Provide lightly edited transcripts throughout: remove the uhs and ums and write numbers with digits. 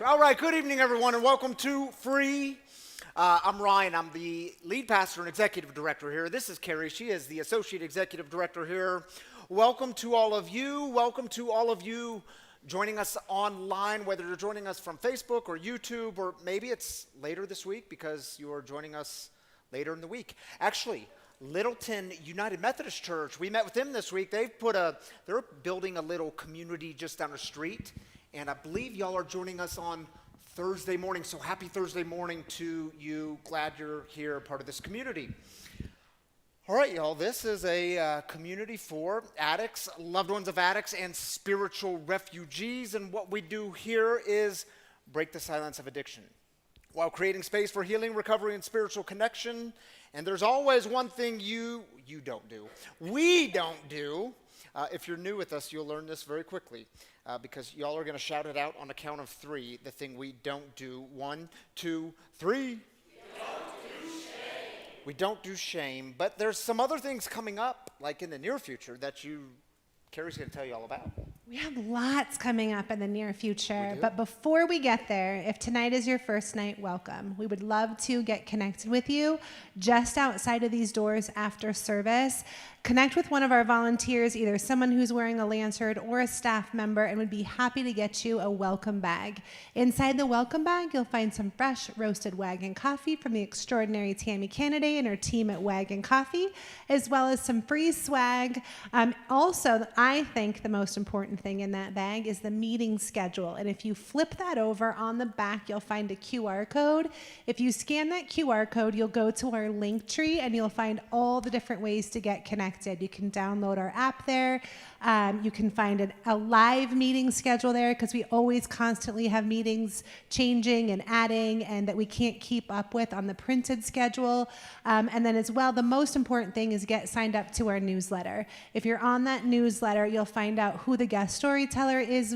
All right, good evening, everyone, and welcome to Free. I'm Ryan. I'm the lead pastor and executive director here. This is Carrie. She is the associate executive director here. Welcome to all of you. Welcome to all of you joining us online, whether you're joining us from Facebook or YouTube, or maybe it's later this week because you are joining us later in the week. Actually, Littleton United Methodist Church, we met with them this week. They're building a little community just down the street. And I believe y'all are joining us on Thursday morning. So happy Thursday morning to you. Glad you're here, part of this community. All right, y'all. This is a community for addicts, loved ones of addicts, and spiritual refugees. And what we do here is break the silence of addiction while creating space for healing, recovery, and spiritual connection. And there's always one thing you don't do. We don't do. If you're new with us, you'll learn this very quickly. Because y'all are going to shout it out on the count of three, the thing we don't do. 1, 2, 3. We don't do shame. But there's some other things coming up, like in the near future, that Carrie's going to tell you all about. We have lots coming up in the near future, but before we get there, if tonight is your first night, welcome. We would love to get connected with you just outside of these doors after service. Connect with one of our volunteers, either someone who's wearing a lanyard or a staff member, and would be happy to get you a welcome bag. Inside the welcome bag, you'll find some fresh roasted Wagon coffee from the extraordinary Tammy Kennedy and her team at Wagon Coffee, as well as some free swag. Also, I think the most important thing in that bag is the meeting schedule. And if you flip that over on the back, you'll find a QR code. If you scan that QR code, you'll go to our link tree and you'll find all the different ways to get connected. You can download our app there. You can find a live meeting schedule there because we always constantly have meetings changing and adding and that we can't keep up with on the printed schedule. And then as well, the most important thing is get signed up to our newsletter. If you're on that newsletter, you'll find out who the guest storyteller is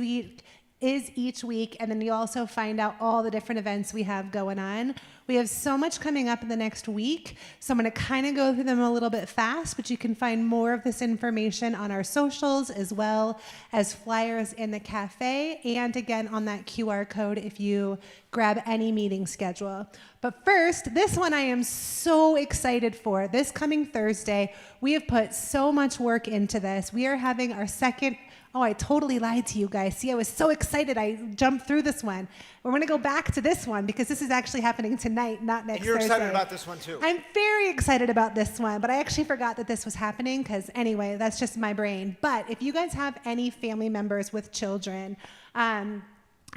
each week, and then you'll also find out all the different events we have going on. We have so much coming up in the next week, so I'm going to kind of go through them a little bit fast, but you can find more of this information on our socials as well as flyers in the cafe, and again on that QR code if you grab any meeting schedule. But first, this one I am so excited for. This coming Thursday, we have put so much work into this. We are having our second. Oh, I totally lied to you guys. See, I was so excited I jumped through this one. We're going to go back to this one because this is actually happening tonight, not next Thursday. You're excited about this one too. I'm very excited about this one, but I actually forgot that this was happening because anyway, that's just my brain. But if you guys have any family members with children,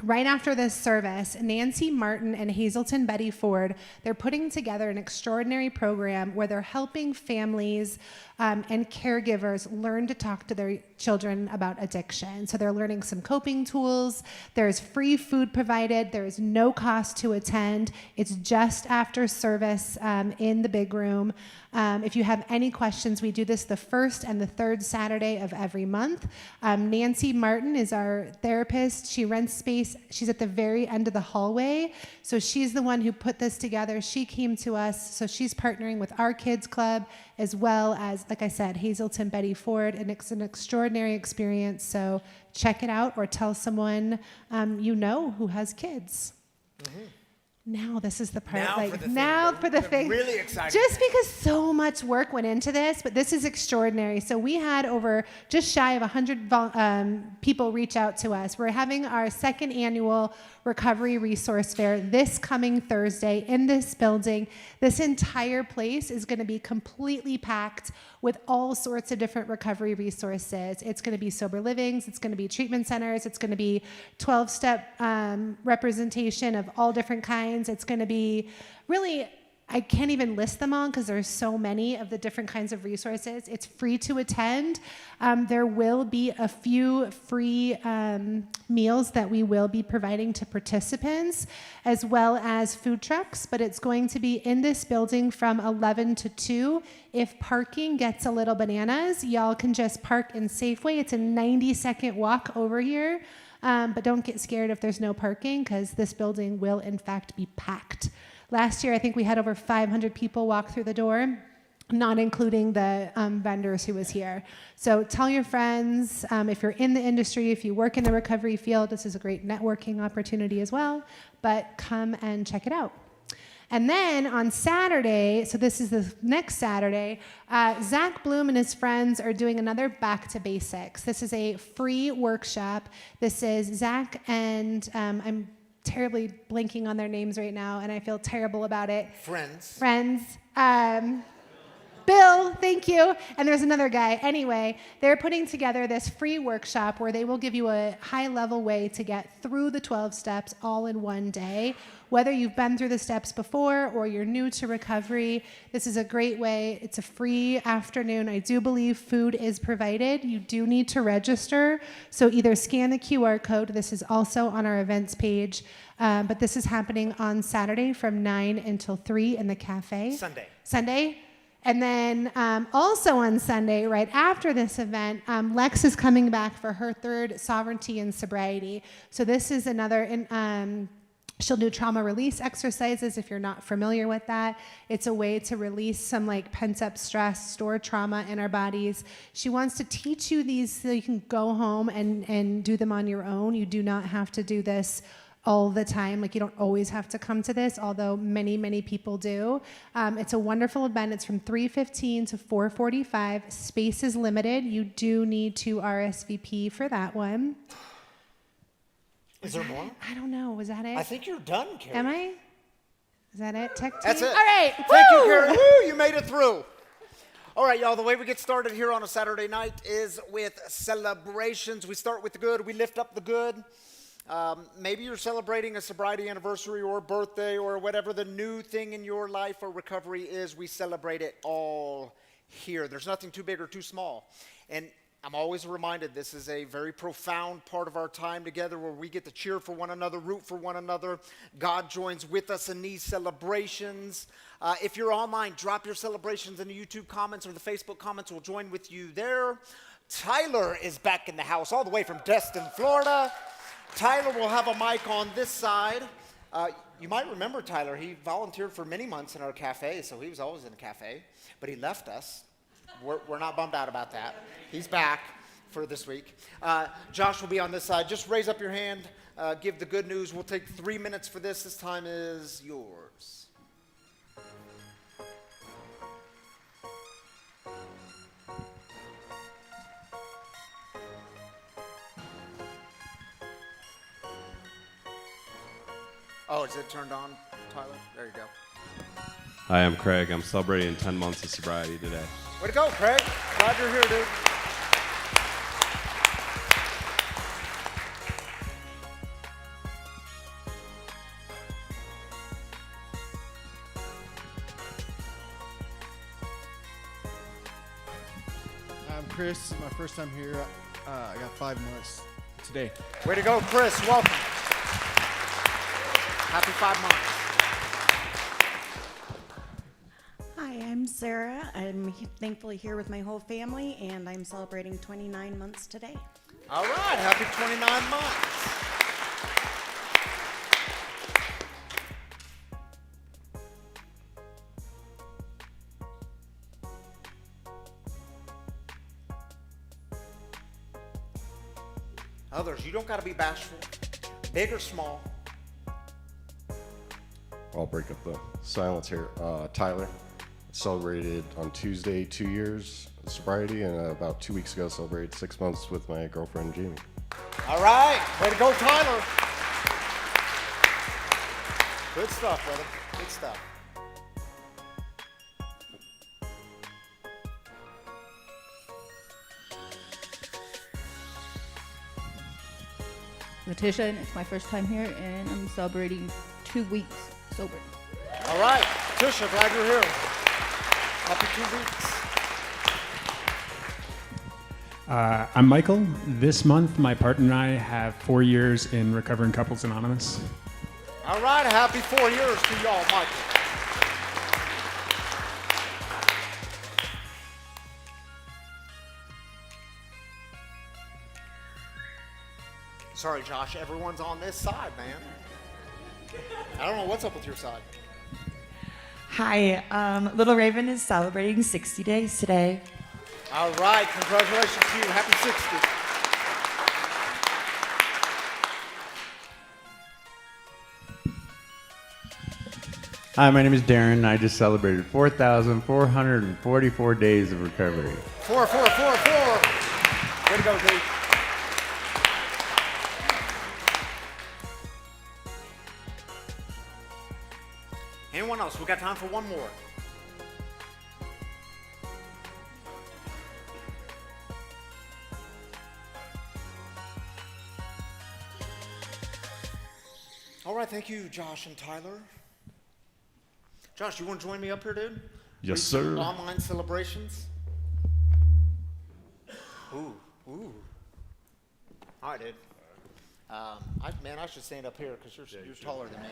right after this service, Nancy Martin and Hazelton Betty Ford, they're putting together an extraordinary program where they're helping families and caregivers learn to talk to their children about addiction. So they're learning some coping tools. There's free food provided. There is no cost to attend. It's just after service in the big room. If you have any questions, we do this the first and the third Saturday of every month. Nancy Martin is our therapist. She rents space. She's at the very end of the hallway. So she's the one who put this together. She came to us. So she's partnering with our kids club as well as, like I said, Hazelton Betty Ford. And it's an extraordinary experience. So check it out or tell someone you know who has kids. Mm-hmm. Now this is the part, now for the thing. Really excited. Just because so much work went into this, but this is extraordinary. So we had over just shy of 100 people reach out to us. We're having our second annual Recovery Resource Fair this coming Thursday in this building. This entire place is going to be completely packed with all sorts of different recovery resources. It's going to be sober livings, it's going to be treatment centers, it's going to be 12-step representation of all different kinds. It's going to be really, I can't even list them all because there's so many of the different kinds of resources. It's free to attend. There will be a few free meals that we will be providing to participants, as well as food trucks, but it's going to be in this building from 11 to 2. If parking gets a little bananas, y'all can just park in Safeway. It's a 90-second walk over here, but don't get scared if there's no parking because this building will, in fact, be packed. Last year, I think we had over 500 people walk through the door. not including the vendors who was here. So tell your friends, if you're in the industry, if you work in the recovery field, this is a great networking opportunity as well, but come and check it out. And then on Saturday, so this is the next Saturday, Zach Bloom and his friends are doing another Back to Basics. This is a free workshop. This is Zach and I'm terribly blanking on their names right now, and I feel terrible about it. Friends. Bill, thank you. And there's another guy. Anyway, they're putting together this free workshop where they will give you a high-level way to get through the 12 steps all in one day. Whether you've been through the steps before or you're new to recovery, this is a great way. It's a free afternoon. I do believe food is provided. You do need to register. So either scan the QR code. This is also on our events page. But this is happening on Saturday from 9 until 3 in the cafe. Sunday? And then also on Sunday, right after this event, Lex is coming back for her third sovereignty and sobriety. So this is another, she'll do trauma release exercises if you're not familiar with that. It's a way to release some like pent up stress, stored trauma in our bodies. She wants to teach you these so you can go home and do them on your own. You do not have to do this all the time. Like, you don't always have to come to this, although many, many people do. It's a wonderful event. It's from 3:15 to 4:45. Space is limited. You do need to RSVP for that one. Is there more? I don't know. Was that it? I think you're done, Carrie. Am I? Is that it? Tech team? That's it. All right. Thank Woo! you, Carrie. Woo, you made it through. All right, y'all, the way we get started here on a Saturday night is with celebrations. We start with the good. We lift up the good. Maybe you're celebrating a sobriety anniversary or birthday or whatever the new thing in your life or recovery is. We celebrate it all here. There's nothing too big or too small. And I'm always reminded this is a very profound part of our time together where we get to cheer for one another, root for one another. God joins with us in these celebrations. If you're online, drop your celebrations in the YouTube comments or the Facebook comments. We'll join with you there. Tyler is back in the house all the way from Destin, Florida. Tyler will have a mic on this side. You might remember Tyler. He volunteered for many months in our cafe, so he was always in the cafe, but he left us. We're not bummed out about that. He's back for this week. Josh will be on this side. Just raise up your hand. Give the good news. We'll take 3 minutes for this. This time is yours. Oh, is it turned on, Tyler? There you go. Hi, I'm Craig. I'm celebrating 10 months of sobriety today. Way to go, Craig. Glad you're here, dude. I'm Chris. This is my first time here. I got 5 months today. Way to go, Chris. Welcome. Happy 5 months. Hi, I'm Sarah. I'm thankfully here with my whole family, and I'm celebrating 29 months today. All right, happy 29 months. Others, you don't got to be bashful, big or small. I'll break up the silence here. Tyler celebrated on Tuesday 2 years of sobriety, and about 2 weeks ago celebrated 6 months with my girlfriend Jamie. All right, way to go, Tyler. Good stuff, brother. Good stuff. Letitia, and it's my first time here, and I'm celebrating 2 weeks sober. All right, Tisha, glad you're here. Happy 2 weeks. I'm Michael. This month, my partner and I have 4 years in Recovering Couples Anonymous. All right, happy 4 years to y'all, Michael. Sorry, Josh, everyone's on this side, man. I don't know what's up with your side. Hi, Little Raven is celebrating 60 days today. All right, congratulations to you. Happy 60. Hi, my name is Darren. I just celebrated 4,444 days of recovery. 4, 4, 4, 4. Way to go, Dave. Anyone else? We got time for one more. All right, thank you, Josh and Tyler. Josh, you want to join me up here, dude? Yes, sir. Online celebrations. Ooh. All right, dude. I should stand up here because you're taller than me.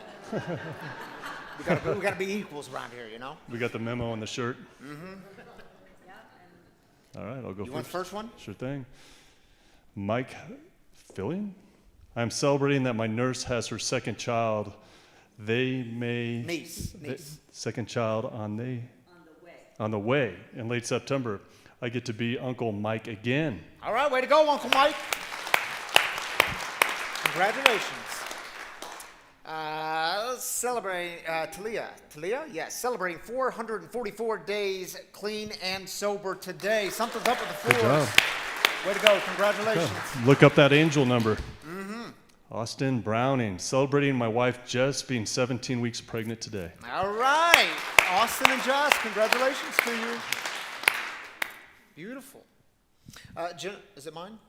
we gotta be equals around here, you know. We got the memo on the shirt. All right, I'll go first. You want the first one? Sure thing. Mike Filling? I'm celebrating that my nurse has her second child. Niece. Second child on the way in late September. I get to be Uncle Mike again. All right, way to go, Uncle Mike. Congratulations. Celebrating Talia, yes, celebrating 444 days clean and sober today. Something's up with the floors. Good job. Way to go, congratulations. Look up that angel number. Austin Browning, celebrating my wife Jess being 17 weeks pregnant today. All right, Austin and Jess, congratulations to you. Beautiful. Is it mine?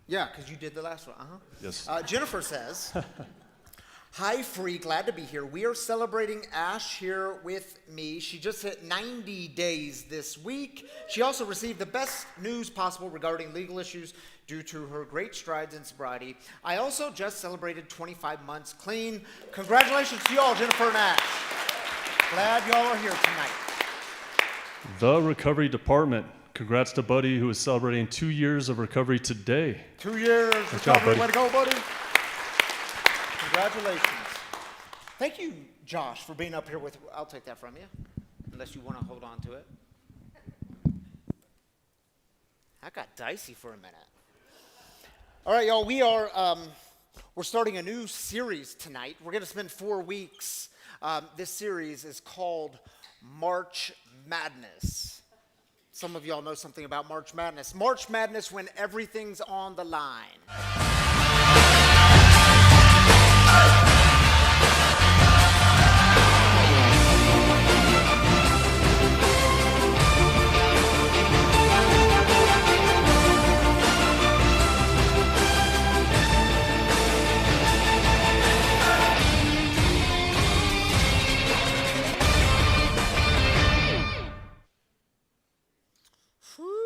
Yeah, because you did the last one. Yes. Jennifer says, hi, Free, glad to be here. We are celebrating Ash here with me. She just hit 90 days this week. She also received the best news possible regarding legal issues due to her great strides in sobriety. I also just celebrated 25 months clean. Congratulations to you all, Jennifer and Ash. Glad y'all are here tonight. The Recovery Department. Congrats to Buddy, who is celebrating 2 years of recovery today. 2 years recovery. Way to go, buddy. Congratulations. Thank you, Josh, for being up here with. I'll take that from you, unless you want to hold on to it. That got dicey for a minute. All right, y'all. We're starting a new series tonight. We're going to spend 4 weeks. This series is called March Madness. Some of y'all know something about March Madness. March Madness, when everything's on the line.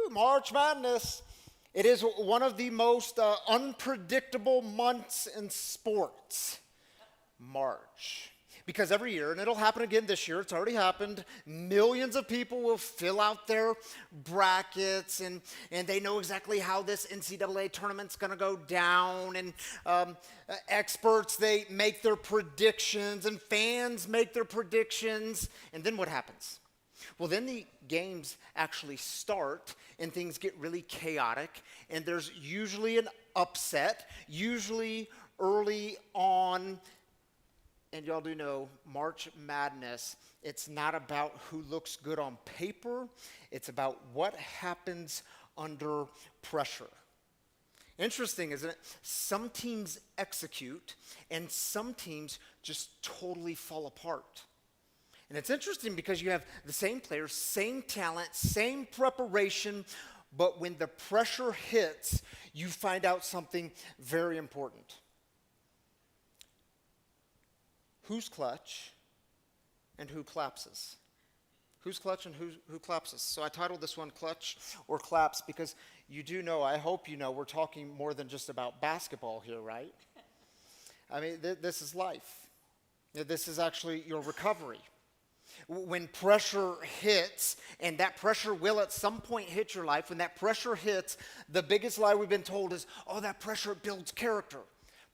March Madness. It is one of the most unpredictable months in sports. March. Because every year, and it'll happen again this year, it's already happened, millions of people will fill out their brackets, and they know exactly how this NCAA tournament's going to go down, and experts, they make their predictions, and fans make their predictions, and then what happens? Well, then the games actually start and things get really chaotic, and there's usually an upset, usually early on. And y'all do know March Madness, it's not about who looks good on paper, it's about what happens under pressure. Interesting, isn't it? Some teams execute and some teams just totally fall apart. And it's interesting because you have the same players, same talent, same preparation, but when the pressure hits, you find out something very important. Who's clutch and who collapses? Who's clutch and who collapses? So I titled this one Clutch or Collapse because you do know, I hope you know, we're talking more than just about basketball here, right? I mean, this is life. This is actually your recovery. When pressure hits, and that pressure will at some point hit your life, when that pressure hits, the biggest lie we've been told is, oh, that pressure builds character.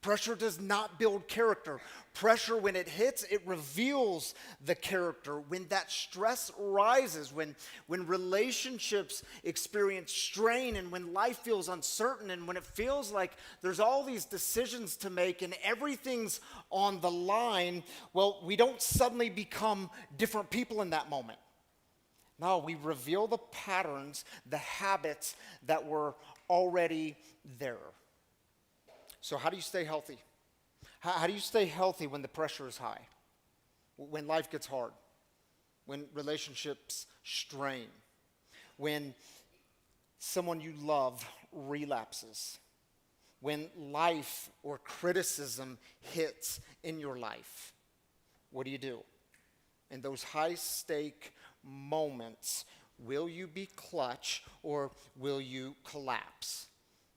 Pressure does not build character. Pressure, when it hits, it reveals the character. When that stress rises, when relationships experience strain, and when life feels uncertain, and when it feels like there's all these decisions to make and everything's on the line, well, we don't suddenly become different people in that moment. No, we reveal the patterns, the habits that were already there. So how do you stay healthy? How do you stay healthy when the pressure is high? When life gets hard? When relationships strain? When someone you love relapses? When life or criticism hits in your life? What do you do? In those high-stake moments, will you be clutch or will you collapse?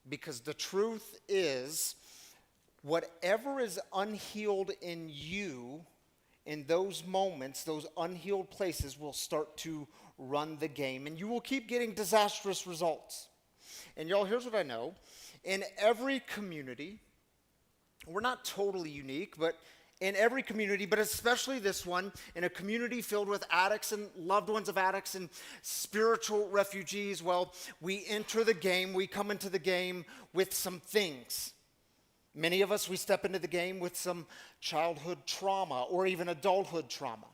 Because the truth is, whatever is unhealed in you, in those moments, those unhealed places will start to run the game, and you will keep getting disastrous results. And y'all, here's what I know. In every community, we're not totally unique, but in every community, but especially this one, in a community filled with addicts and loved ones of addicts and spiritual refugees, well, we enter the game, we come into the game with some things. Many of us, we step into the game with some childhood trauma or even adulthood trauma.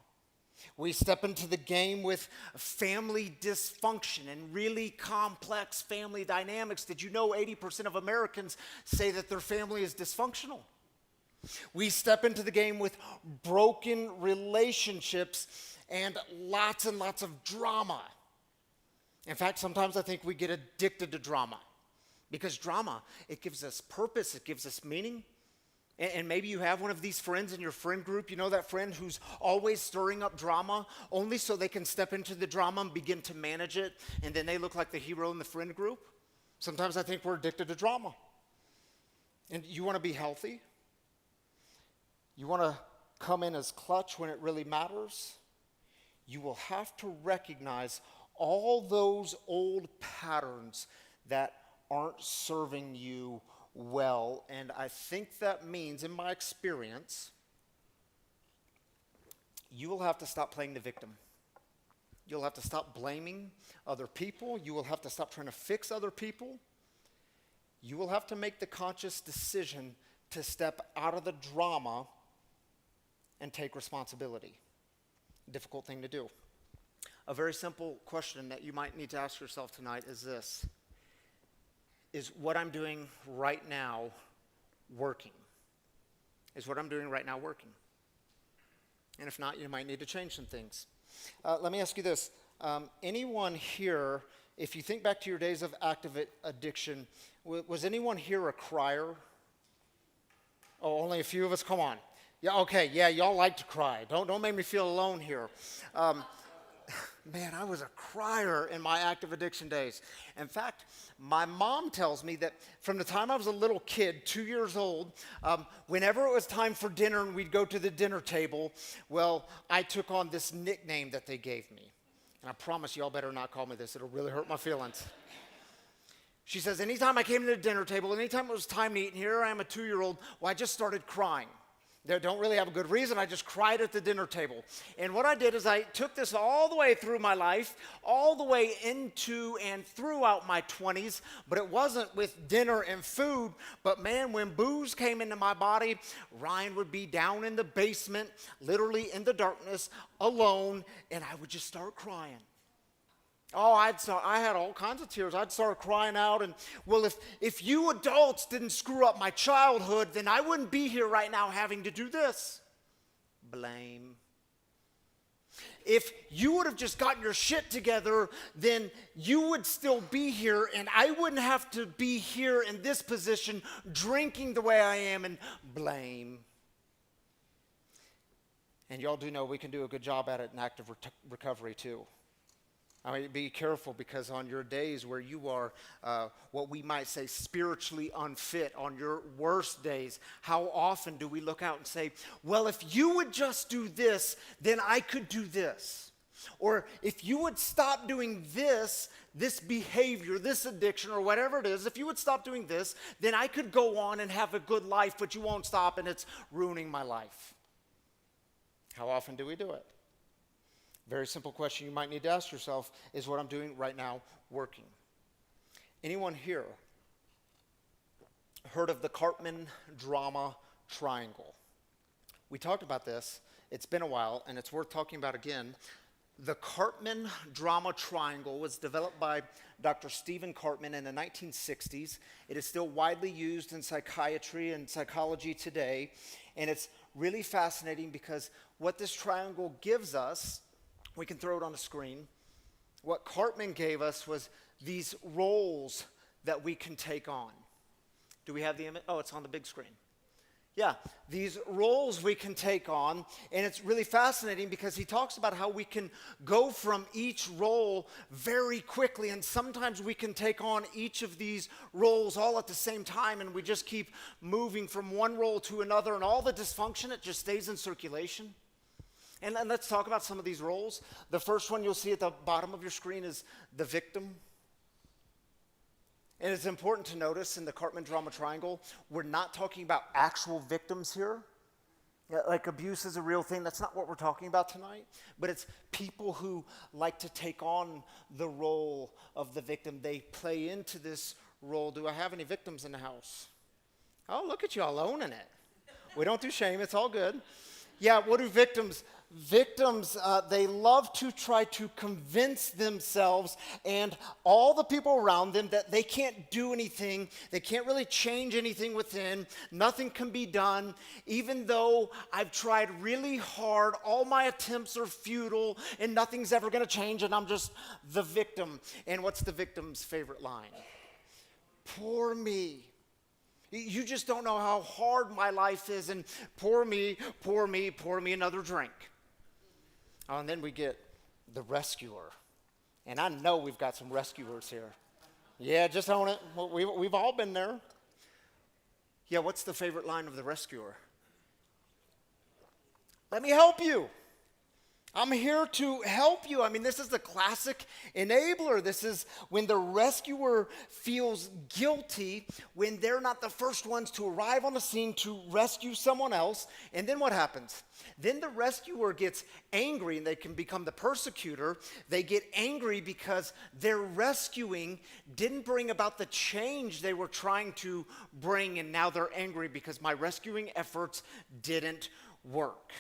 We step into the game with family dysfunction and really complex family dynamics. Did you know 80% of Americans say that their family is dysfunctional? We step into the game with broken relationships and lots of drama. In fact, sometimes I think we get addicted to drama because drama, it gives us purpose, it gives us meaning. And maybe you have one of these friends in your friend group, you know, that friend who's always stirring up drama only so they can step into the drama and begin to manage it, and then they look like the hero in the friend group. Sometimes I think we're addicted to drama. And you want to be healthy? You want to come in as clutch when it really matters? You will have to recognize all those old patterns that aren't serving you well. And I think that means, in my experience, you will have to stop playing the victim. You'll have to stop blaming other people. You will have to stop trying to fix other people. You will have to make the conscious decision to step out of the drama and take responsibility. Difficult thing to do. A very simple question that you might need to ask yourself tonight is this: is what I'm doing right now working? Is what I'm doing right now working? And if not, you might need to change some things. Let me ask you this. Anyone here, if you think back to your days of active addiction, was anyone here a crier? Oh, only a few of us? Come on. Yeah, okay, yeah, y'all like to cry. Don't make me feel alone here. Man, I was a crier in my active addiction days. In fact, my mom tells me that from the time I was a little kid, 2 years old, whenever it was time for dinner and we'd go to the dinner table, well, I took on this nickname that they gave me. And I promise y'all better not call me this. It'll really hurt my feelings. She says, anytime I came to the dinner table, anytime it was time to eat, and here I am, a 2-year-old, well, I just started crying. They don't really have a good reason. I just cried at the dinner table. And what I did is I took this all the way through my life, all the way into and throughout my 20s, but it wasn't with dinner and food. But man, when booze came into my body, Ryan would be down in the basement, literally in the darkness, alone, and I would just start crying. Oh, I had all kinds of tears. I'd start crying out. And, well, if you adults didn't screw up my childhood, then I wouldn't be here right now having to do this. Blame. If you would have just gotten your shit together, then you would still be here, and I wouldn't have to be here in this position drinking the way I am, and blame. And y'all do know we can do a good job at it in active recovery, too. I mean, be careful, because on your days where you are what we might say spiritually unfit, on your worst days, how often do we look out and say, well, if you would just do this, then I could do this. Or if you would stop doing this behavior, this addiction, or whatever it is, if you would stop doing this, then I could go on and have a good life, but you won't stop and it's ruining my life. How often do we do it? Very simple question you might need to ask yourself, is what I'm doing right now working? Anyone here heard of the Cartman drama triangle? We talked about this. It's been a while, and it's worth talking about again. The Cartman drama triangle was developed by Dr. Stephen Cartman in the 1960s. It is still widely used in psychiatry and psychology today, and it's really fascinating because what this triangle gives us, we can throw it on the screen. What Cartman gave us was these roles that we can take on. Do we have the image? Oh, it's on the big screen. Yeah, these roles we can take on, and it's really fascinating because he talks about how we can go from each role very quickly, and sometimes we can take on each of these roles all at the same time, and we just keep moving from one role to another, and all the dysfunction, it just stays in circulation. And let's talk about some of these roles. The first one you'll see at the bottom of your screen is the victim. And it's important to notice in the Cartman drama triangle, we're not talking about actual victims here. Like abuse is a real thing. That's not what we're talking about tonight. But it's people who like to take on the role of the victim. They play into this role. Do I have any victims in the house? Oh, look at you all owning it. We don't do shame. It's all good. Yeah, what do victims? Victims, they love to try to convince themselves and all the people around them that they can't do anything. They can't really change anything within. Nothing can be done. Even though I've tried really hard, all my attempts are futile and nothing's ever going to change and I'm just the victim. And what's the victim's favorite line? Poor me. You just don't know how hard my life is, and pour me another drink. Oh, and then we get the rescuer. And I know we've got some rescuers here. Yeah, just own it. We've all been there. Yeah, what's the favorite line of the rescuer? Let me help you. I'm here to help you. I mean, this is the classic enabler. This is when the rescuer feels guilty when they're not the first ones to arrive on the scene to rescue someone else. And then what happens? Then the rescuer gets angry and they can become the persecutor. They get angry because their rescuing didn't bring about the change they were trying to bring. And now they're angry because my rescuing efforts didn't work.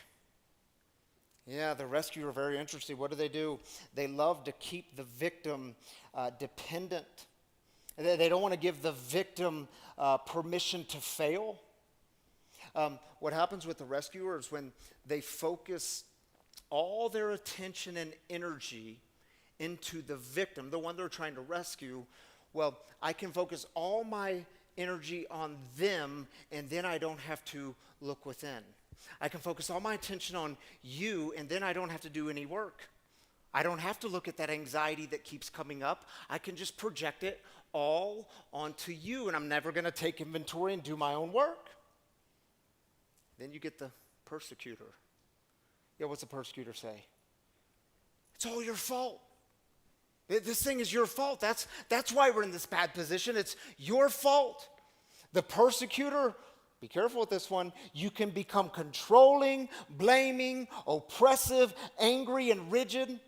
Yeah, the rescuer, very interesting. What do? They love to keep the victim dependent. They don't want to give the victim permission to fail. What happens with the rescuer is when they focus all their attention and energy into the victim, the one they're trying to rescue, well, I can focus all my energy on them, and then I don't have to look within. I can focus all my attention on you, and then I don't have to do any work. I don't have to look at that anxiety that keeps coming up. I can just project it all onto you, and I'm never going to take inventory and do my own work. Then you get the persecutor. Yeah, what's the persecutor say? It's all your fault. This thing is your fault. That's why we're in this bad position. It's your fault. The persecutor, be careful with this one. You can become controlling, blaming, oppressive, angry, and rigid.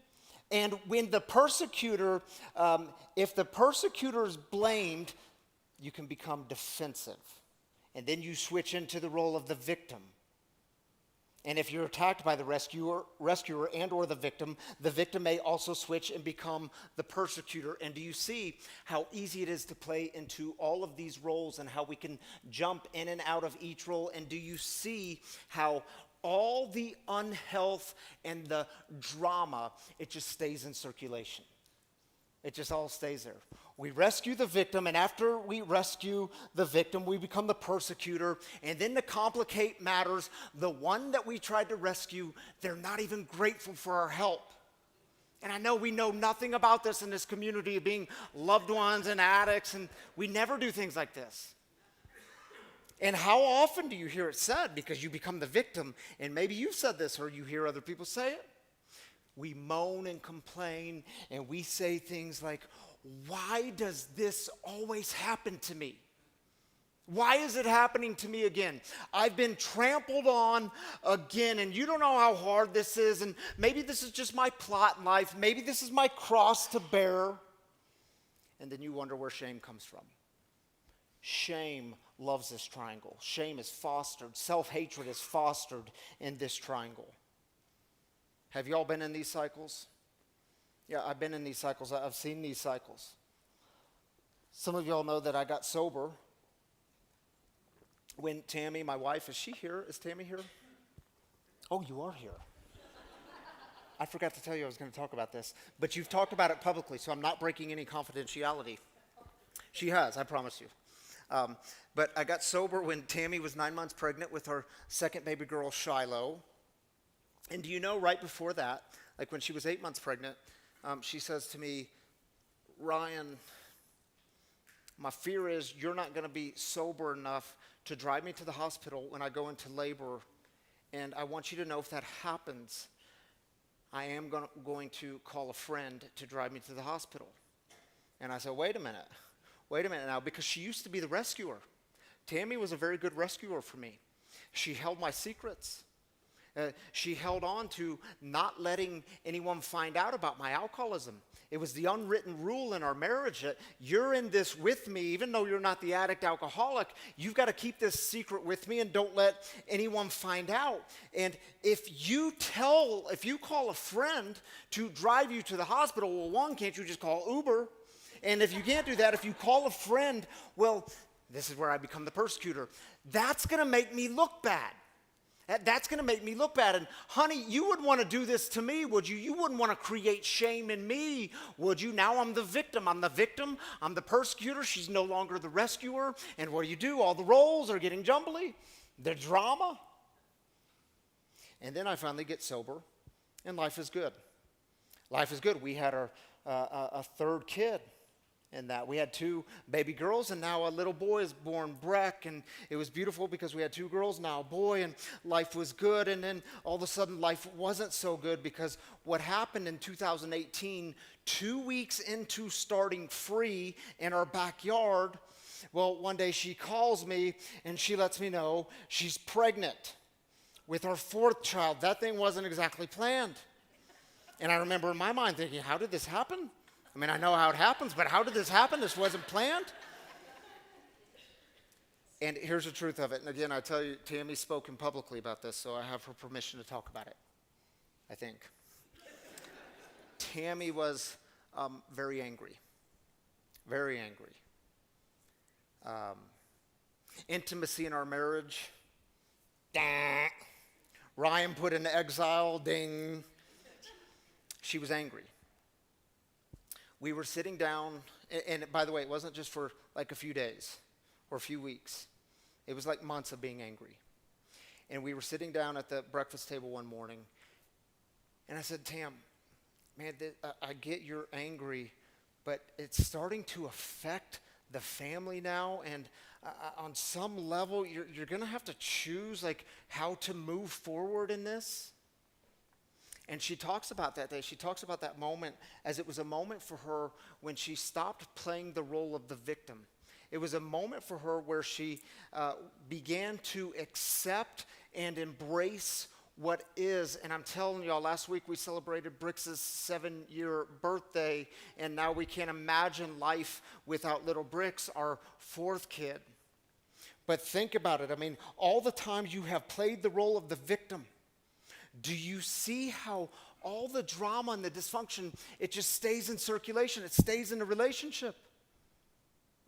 And when the persecutor, if the persecutor is blamed, you can become defensive. And then you switch into the role of the victim. And if you're attacked by the rescuer and or the victim may also switch and become the persecutor. And do you see how easy it is to play into all of these roles and how we can jump in and out of each role? And do you see how all the unhealth and the drama, it just stays in circulation? It just all stays there. We rescue the victim, and after we rescue the victim, we become the persecutor. And then to complicate matters, the one that we tried to rescue, they're not even grateful for our help. And I know we know nothing about this in this community of being loved ones and addicts, and we never do things like this. And how often do you hear it said? Because you become the victim, and maybe you've said this or you hear other people say it. we moan and complain, and we say things like, why does this always happen to me? Why is it happening to me again? I've been trampled on again, and you don't know how hard this is, and maybe this is just my plot in life. Maybe this is my cross to bear. And then you wonder where shame comes from. Shame loves this triangle. Shame is fostered. Self-hatred is fostered in this triangle. Have you all been in these cycles? Yeah, I've been in these cycles. I've seen these cycles. Some of y'all know that I got sober when Tammy, my wife, is she here? Is Tammy here? Oh, you are here. I forgot to tell you I was going to talk about this, but you've talked about it publicly, so I'm not breaking any confidentiality. She has, I promise you. But I got sober when Tammy was 9 months pregnant with our second baby girl, Shiloh. And do you know, right before that, like when she was 8 months pregnant, she says to me, Ryan, my fear is you're not going to be sober enough to drive me to the hospital when I go into labor, and I want you to know if that happens, I am going to call a friend to drive me to the hospital. And I said, wait a minute now, because she used to be the rescuer. Tammy was a very good rescuer for me. She held my secrets. She held on to not letting anyone find out about my alcoholism. It was the unwritten rule in our marriage that you're in this with me, even though you're not the addict alcoholic, you've got to keep this secret with me and don't let anyone find out. And if you call a friend to drive you to the hospital, well, one, can't you just call Uber? And if you can't do that, if you call a friend, well, this is where I become the persecutor. That's going to make me look bad. That's going to make me look bad. And honey, you wouldn't want to do this to me, would you? You wouldn't want to create shame in me, would you? Now I'm the victim. I'm the persecutor. She's no longer the rescuer. And what do? All the roles are getting jumbly. The drama. And then I finally get sober, and life is good. Life is good. We had a third kid. And that we had 2 baby girls, and now a little boy is born, Breck, and it was beautiful because we had 2 girls, now a boy, and life was good. And then all of a sudden life wasn't so good, because what happened in 2018, 2 weeks into starting free in our backyard, well, one day she calls me and she lets me know she's pregnant with our 4th child. That thing wasn't exactly planned. And I remember in my mind thinking, how did this happen? I mean, I know how it happens, but how did this happen? This wasn't planned. And here's the truth of it. And again, I tell you, Tammy's spoken publicly about this, so I have her permission to talk about it, I think. Tammy was very angry. Very angry. Intimacy in our marriage. Ryan put in exile. Ding. She was angry. We were sitting down, and by the way, it wasn't just for like a few days or a few weeks. It was like months of being angry. And we were sitting down at the breakfast table one morning, and I said, Tam, man, I get you're angry, but it's starting to affect the family now, and on some level, you're going to have to choose like how to move forward in this. And she talks about that day. She talks about that moment as it was a moment for her when she stopped playing the role of the victim. It was a moment for her where she began to accept and embrace what is. And I'm telling y'all, last week we celebrated Brix's 7-year birthday, and now we can't imagine life without little Brix, our 4th kid. But think about it. I mean, all the times you have played the role of the victim, do you see how all the drama and the dysfunction, it just stays in circulation? It stays in the relationship.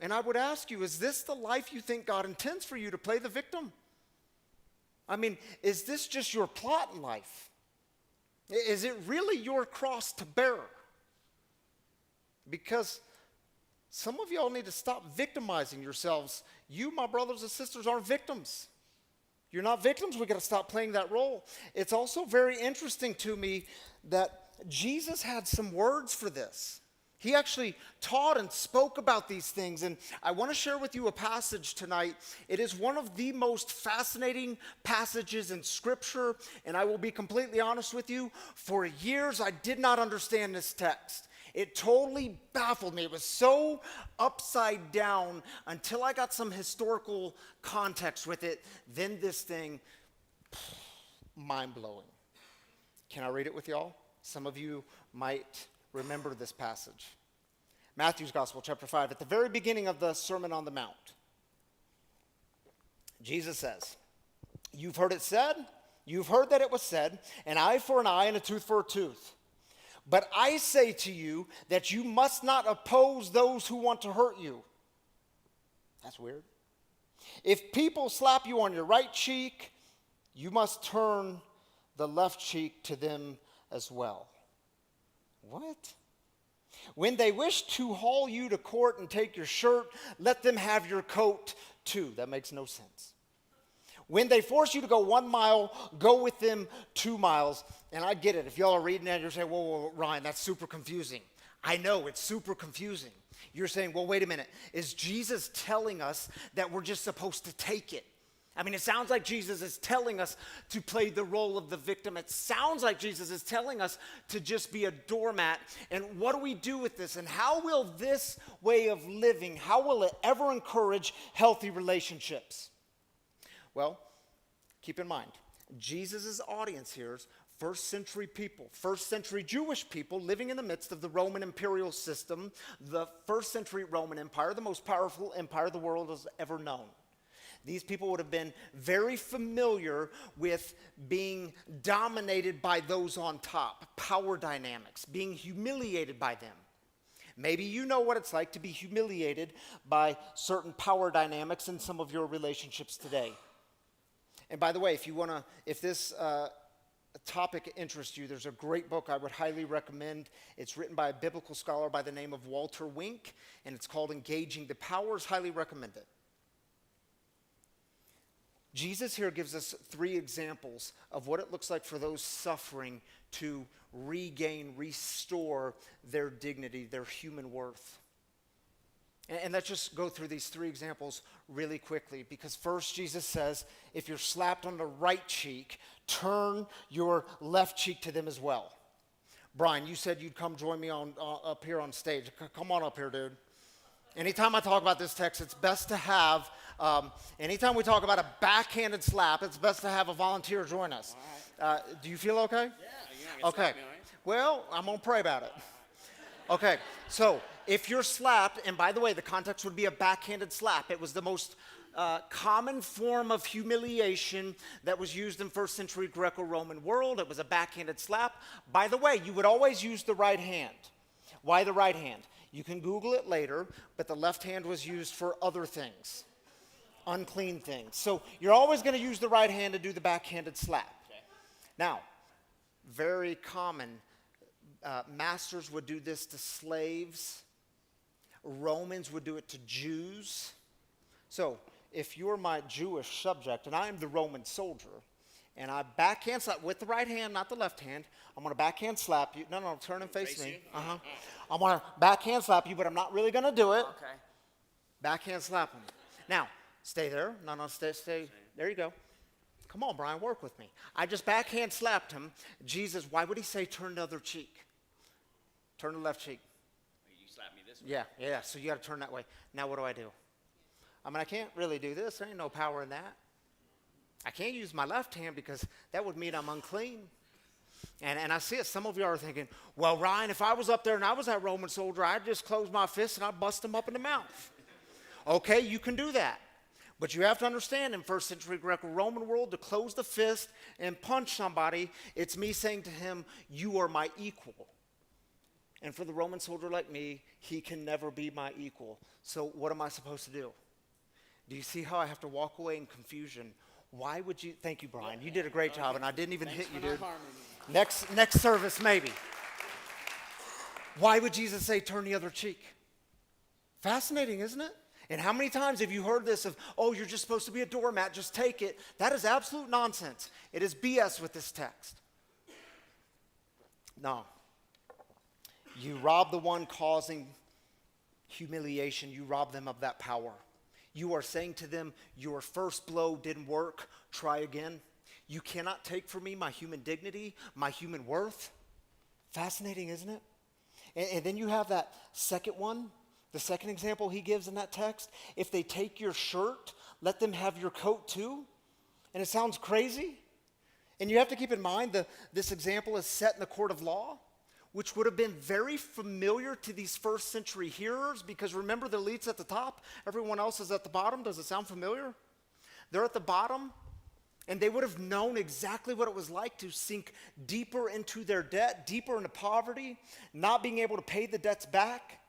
And I would ask you, is this the life you think God intends for you, to play the victim? I mean, is this just your plot in life? Is it really your cross to bear? Because some of y'all need to stop victimizing yourselves. You, my brothers and sisters, aren't victims. You're not victims. We've got to stop playing that role. It's also very interesting to me that Jesus had some words for this. He actually taught and spoke about these things, and I want to share with you a passage tonight. It is one of the most fascinating passages in Scripture, and I will be completely honest with you. For years, I did not understand this text. It totally baffled me. It was so upside down until I got some historical context with it. Then this thing, mind-blowing. Can I read it with y'all? Some of you might remember this passage. Matthew's Gospel, chapter 5, at the very beginning of the Sermon on the Mount. Jesus says, "You've heard it said, you've heard that it was said, an eye for an eye and a tooth for a tooth. But I say to you that you must not oppose those who want to hurt you." That's weird. "If people slap you on your right cheek, you must turn the left cheek to them as well." What? "When they wish to haul you to court and take your shirt, let them have your coat too." That makes no sense. "When they force you to go 1 mile, go with them 2 miles. And I get it. If y'all are reading that, you're saying, whoa, Ryan, that's super confusing. I know, it's super confusing. You're saying, well, wait a minute. Is Jesus telling us that we're just supposed to take it? I mean, it sounds like Jesus is telling us to play the role of the victim. It sounds like Jesus is telling us to just be a doormat. And what do we do with this? And how will this way of living, how will it ever encourage healthy relationships? Well, keep in mind, Jesus' audience here is first century people, first century Jewish people living in the midst of the Roman imperial system, the first century Roman Empire, the most powerful empire the world has ever known. These people would have been very familiar with being dominated by those on top, power dynamics, being humiliated by them. Maybe you know what it's like to be humiliated by certain power dynamics in some of your relationships today. And by the way, if this topic interests you, there's a great book I would highly recommend. It's written by a biblical scholar by the name of Walter Wink, and it's called Engaging the Powers. Highly recommend it. Jesus here gives us 3 examples of what it looks like for those suffering to regain, restore their dignity, their human worth. And let's just go through these 3 examples really quickly, because first Jesus says, if you're slapped on the right cheek, turn your left cheek to them as well. Brian, you said you'd come join me up here on stage. Come on up here, dude. Anytime I talk about this text, it's best to have, anytime we talk about a backhanded slap, it's best to have a volunteer join us. Right. Do you feel okay? Yeah. Okay. Me, right? Well, I'm going to pray about it. Okay, so if you're slapped, and by the way, the context would be a backhanded slap. It was the most common form of humiliation that was used in first century Greco-Roman world. It was a backhanded slap. By the way, you would always use the right hand. Why the right hand? You can Google it later, but the left hand was used for other things, unclean things. So you're always going to use the right hand to do the backhanded slap. Okay. Now, very common. Masters would do this to slaves. Romans would do it to Jews. So if you're my Jewish subject and I am the Roman soldier and I backhand slap with the right hand, not the left hand, I'm going to backhand slap you. No, turn and face me. Uh-huh. I'm going to backhand slap you, but I'm not really going to do it. Okay. Backhand slap him. Now, stay there. No, stay. There you go. Come on, Brian, work with me. I just backhand slapped him. Jesus, why would he say turn the other cheek? Turn the left cheek. You slap me this way. Yeah, so you got to turn that way. Now what do? I mean, I can't really do this. There ain't no power in that. I can't use my left hand because that would mean I'm unclean. And I see it. Some of you are thinking, well, Ryan, if I was up there and I was that Roman soldier, I'd just close my fist and I'd bust him up in the mouth. Okay, you can do that. But you have to understand, in first century Greco-Roman world, to close the fist and punch somebody, it's me saying to him, you are my equal. And for the Roman soldier like me, he can never be my equal. So what am I supposed to do? Do you see how I have to walk away in confusion? Why would you? Thank you, Brian. You did a great job, and I didn't even hit you, dude. Next service, maybe. Why would Jesus say turn the other cheek? Fascinating, isn't it? And how many times have you heard this of, oh, you're just supposed to be a doormat, just take it. That is absolute nonsense. It is BS with this text. No. You rob the one causing humiliation. You rob them of that power. You are saying to them, your first blow didn't work. Try again. You cannot take from me my human dignity, my human worth. Fascinating, isn't it? And then you have that second one, the second example he gives in that text. If they take your shirt, let them have your coat too. And it sounds crazy. And you have to keep in mind that this example is set in the court of law, which would have been very familiar to these first century hearers, because remember, the elite's at the top, everyone else is at the bottom. Does it sound familiar? They're at the bottom, and they would have known exactly what it was like to sink deeper into their debt, deeper into poverty, not being able to pay the debts back.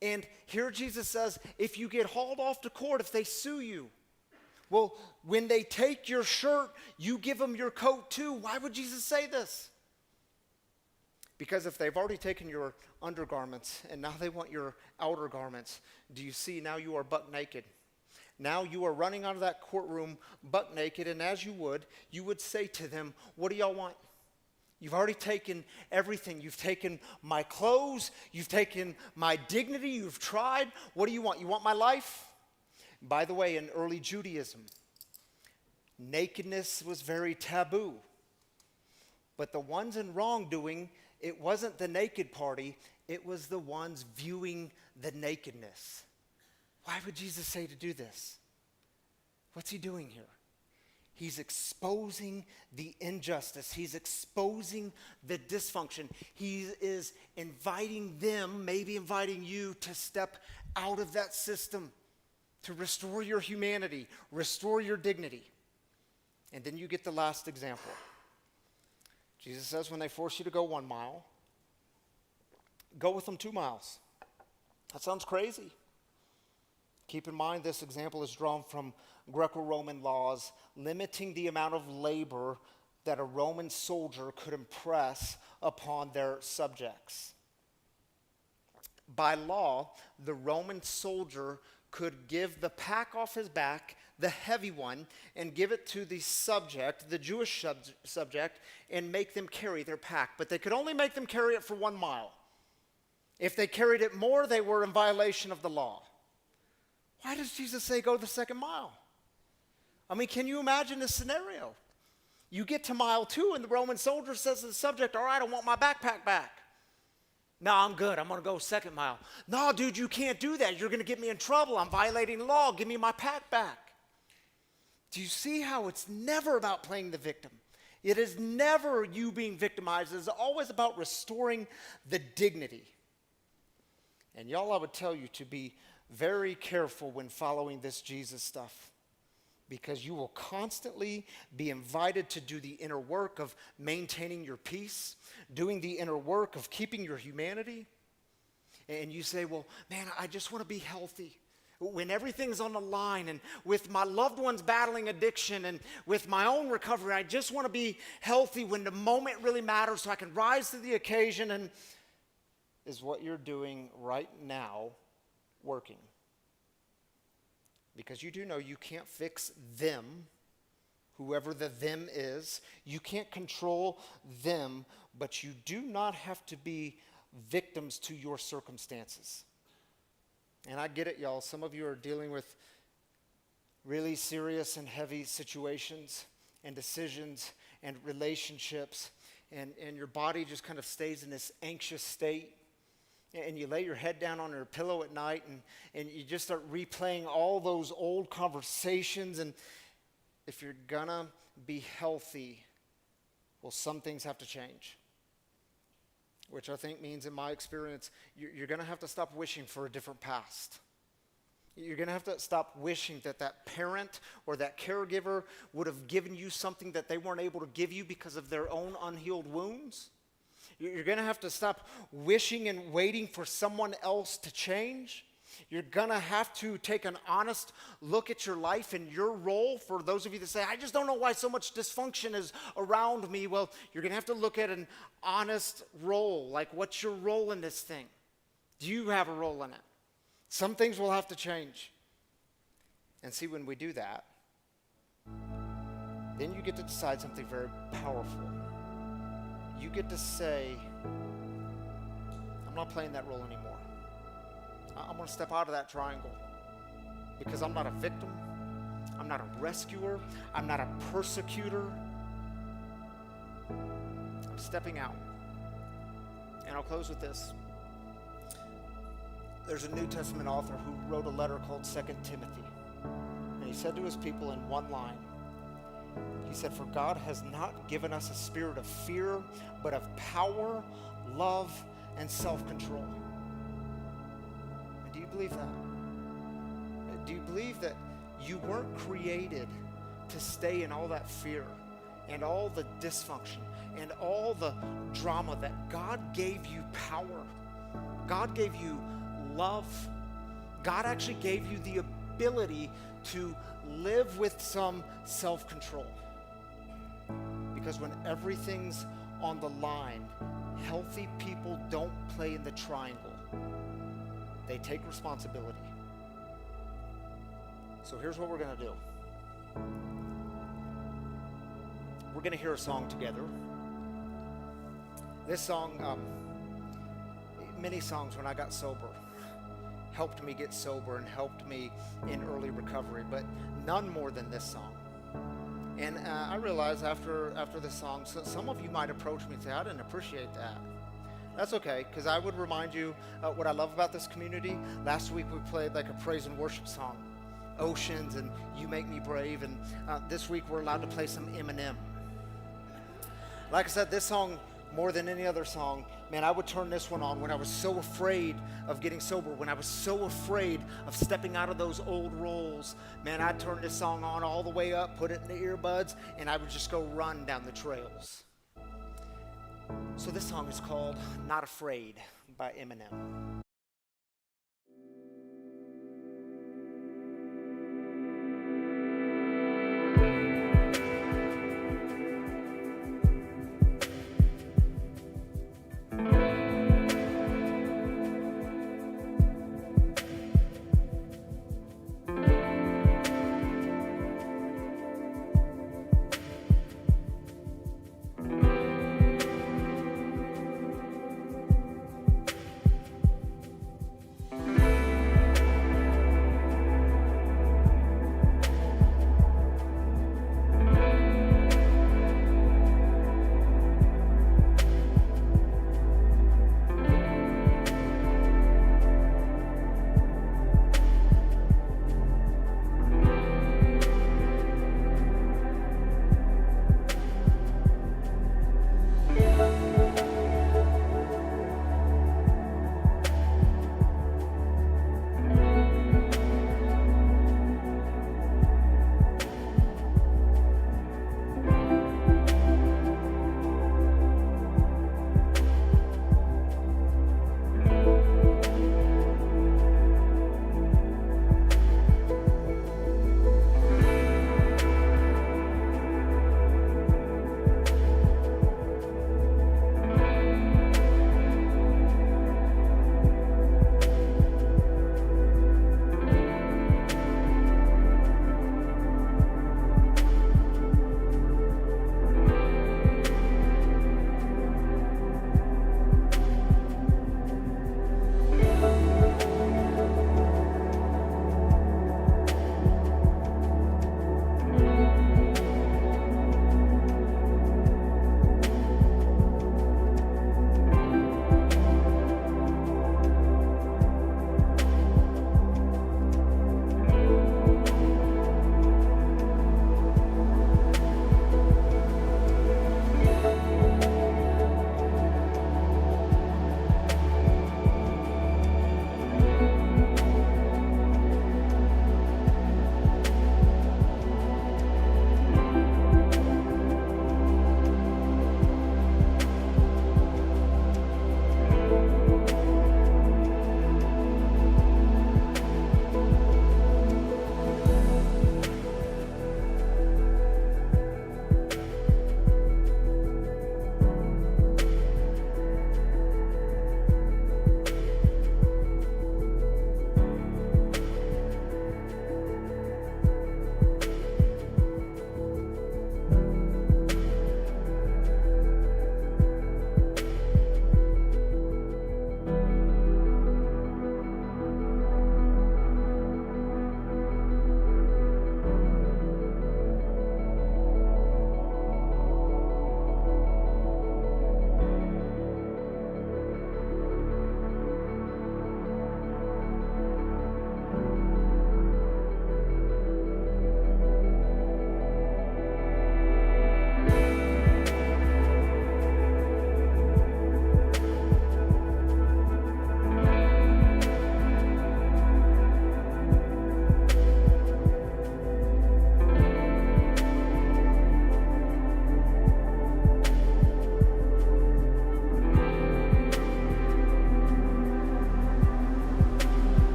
And here Jesus says, if you get hauled off to court, if they sue you, well, when they take your shirt, you give them your coat too. Why would Jesus say this? Because if they've already taken your undergarments and now they want your outer garments, do you see, now you are buck naked. Now you are running out of that courtroom buck naked, and as you would say to them, what do y'all want? You've already taken everything. You've taken my clothes. You've taken my dignity. You've tried. What do you want? You want my life? By the way, in early Judaism, nakedness was very taboo. But the ones in wrongdoing, it wasn't the naked party, it was the ones viewing the nakedness. Why would Jesus say to do this? What's he doing here? He's exposing the injustice. He's exposing the dysfunction. He is inviting them, maybe inviting you, to step out of that system, to restore your humanity, restore your dignity. And then you get the last example. Jesus says when they force you to go 1 mile, go with them 2 miles. That sounds crazy. Keep in mind, this example is drawn from Greco-Roman laws limiting the amount of labor that a Roman soldier could impress upon their subjects. By law, the Roman soldier could give the pack off his back, the heavy one, and give it to the subject, the Jewish subject, and make them carry their pack. But they could only make them carry it for 1 mile. If they carried it more, they were in violation of the law. Why does Jesus say go the 2nd mile? I mean, can you imagine this scenario? You get to mile 2 and the Roman soldier says to the subject, all right, I want my backpack back. No, I'm good. I'm going to go 2nd mile. No, dude, you can't do that. You're going to get me in trouble. I'm violating the law. Give me my pack back. Do you see how it's never about playing the victim? It is never you being victimized. It's always about restoring the dignity. And y'all, I would tell you to be very careful when following this Jesus stuff, because you will constantly be invited to do the inner work of maintaining your peace, doing the inner work of keeping your humanity. And you say, well, man, I just want to be healthy. When everything's on the line, and with my loved ones battling addiction, and with my own recovery, I just want to be healthy when the moment really matters so I can rise to the occasion. And is what you're doing right now working? Because you do know you can't fix them, whoever the them is. You can't control them, but you do not have to be victims to your circumstances. And I get it, y'all. Some of you are dealing with really serious and heavy situations and decisions and relationships, and your body just kind of stays in this anxious state. And you lay your head down on your pillow at night, and you just start replaying all those old conversations. And if you're gonna be healthy, well, some things have to change. Which I think means, in my experience, you're gonna have to stop wishing for a different past. You're gonna have to stop wishing that that parent or that caregiver would have given you something that they weren't able to give you because of their own unhealed wounds. You're going to have to stop wishing and waiting for someone else to change. You're going to have to take an honest look at your life and your role. For those of you that say, I just don't know why so much dysfunction is around me. Well, you're going to have to look at an honest role. Like, what's your role in this thing? Do you have a role in it? Some things will have to change. And see, when we do that, then you get to decide something very powerful. You get to say, not playing that role anymore. I'm going to step out of that triangle because I'm not a victim. I'm not a rescuer. I'm not a persecutor. I'm stepping out. And I'll close with this. There's a New Testament author who wrote a letter called 2 Timothy. And he said to his people in one line, he said, "For God has not given us a spirit of fear, but of power, love, and self-control." And do you believe that? Do you believe that you weren't created to stay in all that fear and all the dysfunction and all the drama? That God gave you power. God gave you love. God actually gave you the ability to live with some self-control. Because when everything's on the line, healthy people don't play in the triangle. They take responsibility. So here's what we're going to do. We're going to hear a song together. This song, many songs when I got sober helped me get sober and helped me in early recovery, but none more than this song. And I realized after this song, so some of you might approach me and say, "I didn't appreciate that." That's okay, because I would remind you what I love about this community. Last week we played like a praise and worship song, Oceans and You Make Me Brave, and this week we're allowed to play some Eminem. Like I said, this song, more than any other song, man, I would turn this one on when I was so afraid of getting sober, when I was so afraid of stepping out of those old roles. Man, I'd turn this song on all the way up, put it in the earbuds, and I would just go run down the trails. So this song is called Not Afraid by Eminem.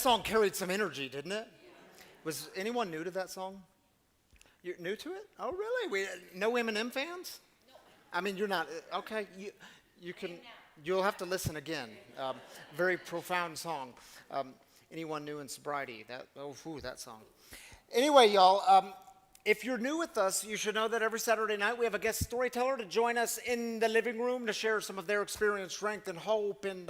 song carried some energy, didn't it? Was anyone new to that song? You're new to it? Oh, really? No Eminem fans? No. I mean, you're not. Okay, you can. You'll have to listen again. Very profound song. Anyone new in sobriety? That song. Anyway, y'all. If you're new with us, you should know that every Saturday night we have a guest storyteller to join us in the living room to share some of their experience, strength, and hope. And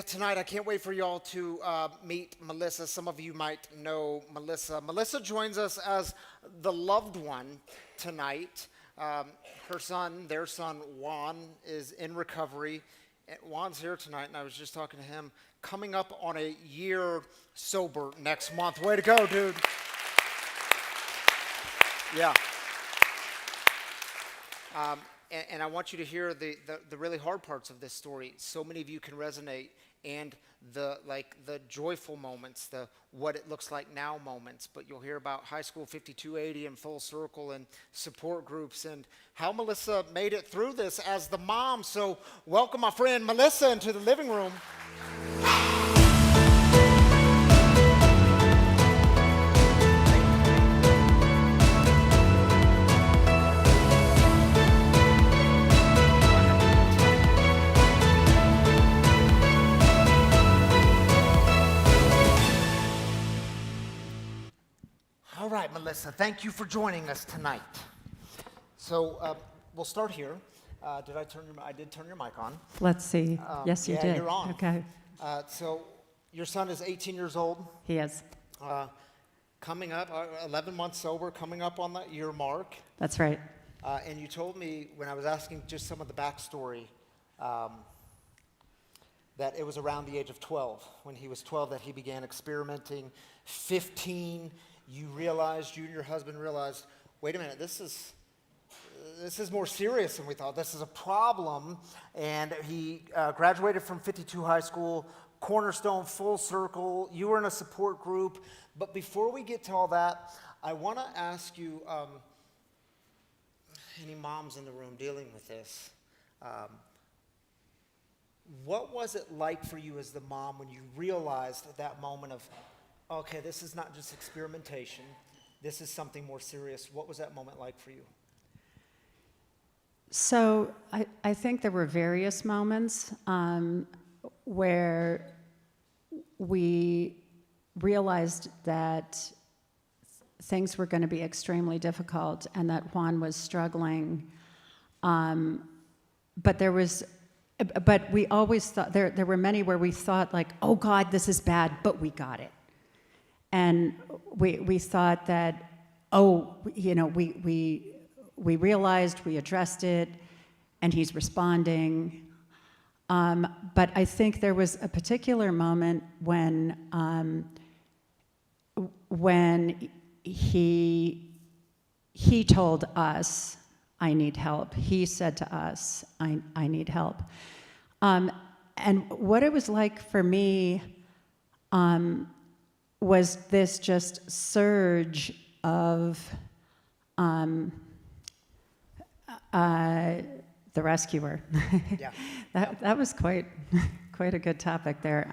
tonight I can't wait for y'all to meet Melissa. Some of you might know Melissa. Melissa joins us as the loved one tonight. Their son, Juan, is in recovery. Juan's here tonight, and I was just talking to him, coming up on a year sober next month. Way to go, dude. Yeah. And I want you to hear the really hard parts of this story. So many of you can resonate, and the joyful moments, the what it looks like now moments. But you'll hear about High School 5280 and Full Circle and support groups and how Melissa made it through this as the mom. So welcome my friend Melissa into the living room. All right, Melissa, thank you for joining us tonight. So we'll start here. I did turn your mic on. Let's see. Yes, you did. You're on. Okay. So your son is 18 years old. He is. Coming up, 11 months sober, coming up on that year mark. That's right. And you told me when I was asking just some of the backstory that it was around the age of 12. When he was 12 that he began experimenting. 15, you and your husband realized, wait a minute, this is more serious than we thought. This is a problem. And he graduated from 52 High School, Cornerstone, Full Circle. You were in a support group. But before we get to all that, I want to ask you, any moms in the room dealing with this, what was it like for you as the mom when you realized at that moment of, okay, this is not just experimentation, this is something more serious? What was that moment like for you? So I think there were various moments where we realized that things were going to be extremely difficult and that Juan was struggling. But we always thought, there were many where we thought like, oh God, this is bad, but we got it. And we thought that, we realized, we addressed it, and he's responding. But I think there was a particular moment when he told us, I need help. He said to us, I need help. And what it was like for me was this just surge of the rescuer. Yeah. that was quite a good topic there.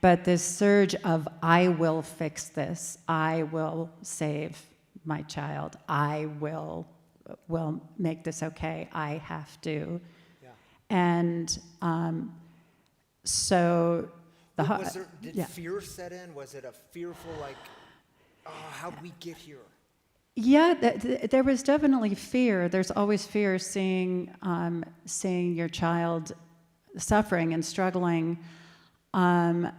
But this surge of, I will fix this. I will save my child. I will make this okay. I have to. Yeah. And so did fear set in? Was it a fearful how did we get here? Yeah, there was definitely fear. There's always fear seeing your child suffering and struggling, and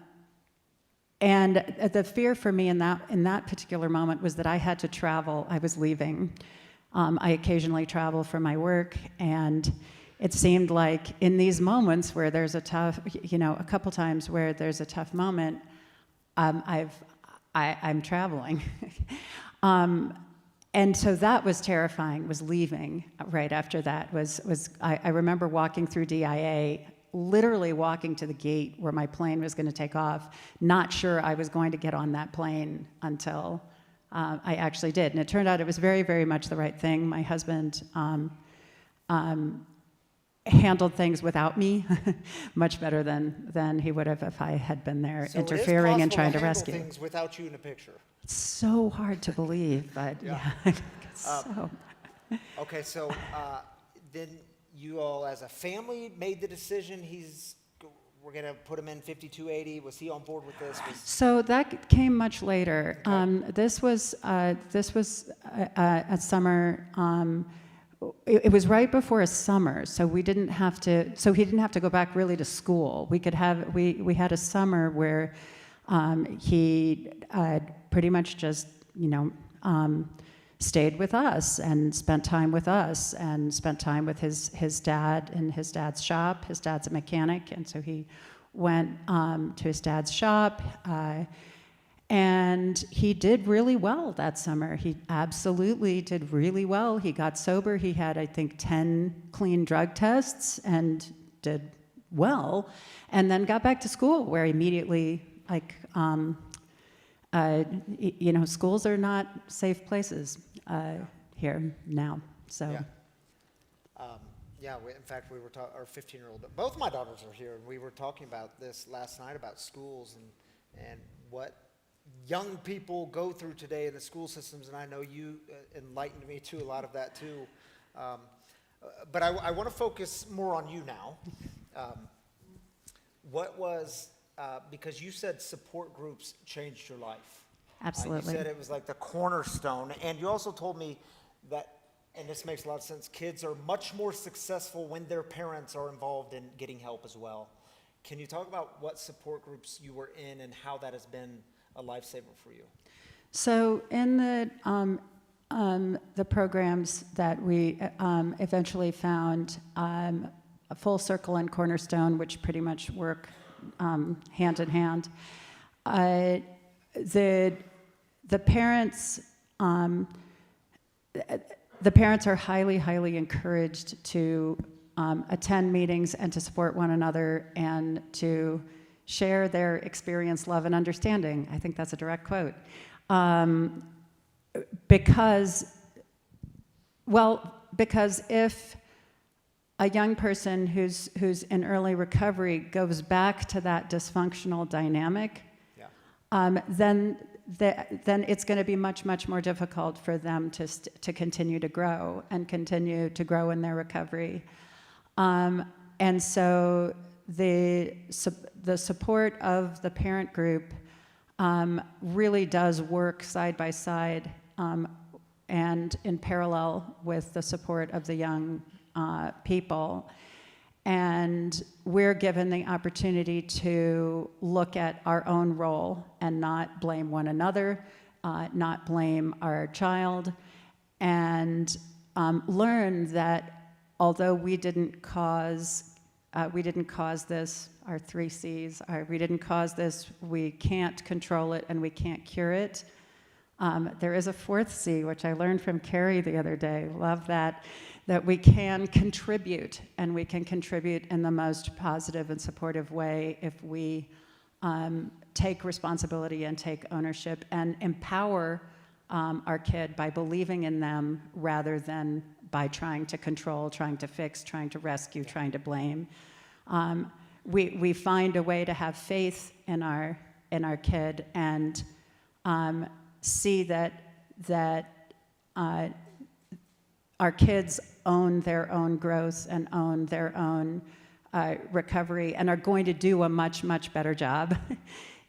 the fear for me in that particular moment was that I had to travel. I was leaving. I occasionally travel for my work, and it seemed like in these moments where there's a tough, a couple times where there's a tough moment, I'm traveling. And so that was terrifying, was leaving right after that. I remember walking through DIA, literally walking to the gate where my plane was going to take off, not sure I was going to get on that plane until I actually did. And it turned out it was very, very much the right thing. My husband handled things without me much better than he would have if I had been there So interfering and trying to handle rescue. things without you in the picture. It's so hard to believe, but yeah. So. Okay, so then you all as a family made the decision we're going to put him in 5280. Was he on board with this? So that came much later. Okay. This was a summer. It was right before a summer, so we didn't have to. So he didn't have to go back really to school. We had a summer where he pretty much just stayed with us and spent time with us and spent time with his dad in his dad's shop. His dad's a mechanic, and so he went to his dad's shop. And he did really well that summer. He absolutely did really well. He got sober. He had, I think, 10 clean drug tests and did well. And then got back to school, where immediately, schools are not safe places here now. So. Yeah. In fact, we were our 15-year-old. Both my daughters are here, and we were talking about this last night about schools and what young people go through today in the school systems, and I know you enlightened me to a lot of that too. But I want to focus more on you now. Because you said support groups changed your life. Absolutely. You said it was like the cornerstone, and you also told me that, and this makes a lot of sense, kids are much more successful when their parents are involved in getting help as well. Can you talk about what support groups you were in and how that has been a lifesaver for you? So in the programs that we eventually found, Full Circle and Cornerstone, which pretty much work hand in hand, the parents are highly encouraged to attend meetings and to support one another and to share their experience, love, and understanding. I think that's a direct quote. Because if a young person who's in early recovery goes back to that dysfunctional dynamic, then it's going to be much more difficult for them to continue to grow and continue to grow in their recovery. And so the support of the parent group really does work side by side and in parallel with the support of the young people. And we're given the opportunity to look at our own role and not blame one another, not blame our child, and learn that although we didn't cause this, our 3 C's, we didn't cause this, we can't control it and we can't cure it. There is a 4th C, which I learned from Carrie the other day. Love that we can contribute, and we can contribute in the most positive and supportive way if we take responsibility and take ownership and empower our kid by believing in them rather than by trying to control, trying to fix, trying to rescue, trying to blame. We find a way to have faith in our kid and see that our kids own their own growth and own their own recovery and are going to do a much better job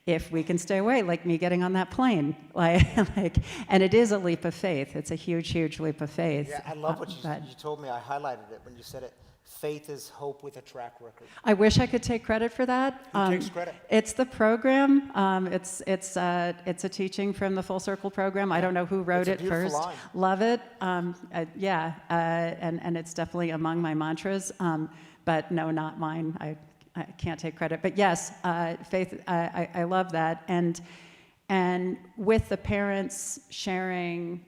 if we can stay away, like me getting on that plane. And it is a leap of faith. It's a huge leap of faith. Yeah, I love what you told me. I highlighted it when you said it. Faith is hope with a track record. I wish I could take credit for that. Who takes credit? It's the program. It's a teaching from the Full Circle program. I don't know who wrote it first. Line. Love it. And it's definitely among my mantras. But no, not mine. I can't take credit. But yes, faith. I love that. And with the parents sharing.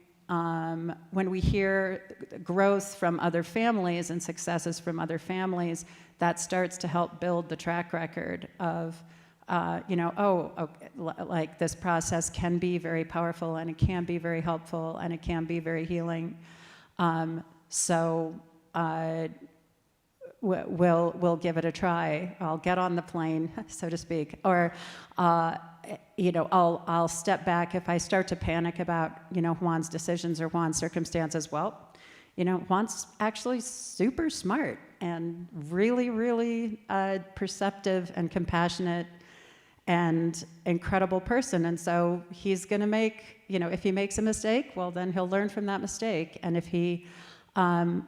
When we hear growth from other families and successes from other families, that starts to help build the track record of, like this process can be very powerful and it can be very helpful and it can be very healing. So we'll give it a try. I'll get on the plane, so to speak, or I'll step back if I start to panic about Juan's decisions or Juan's circumstances. Well, Juan's actually super smart and really, really perceptive and compassionate and incredible person. And so he's going to make, if he makes a mistake, well, then he'll learn from that mistake. And if he, So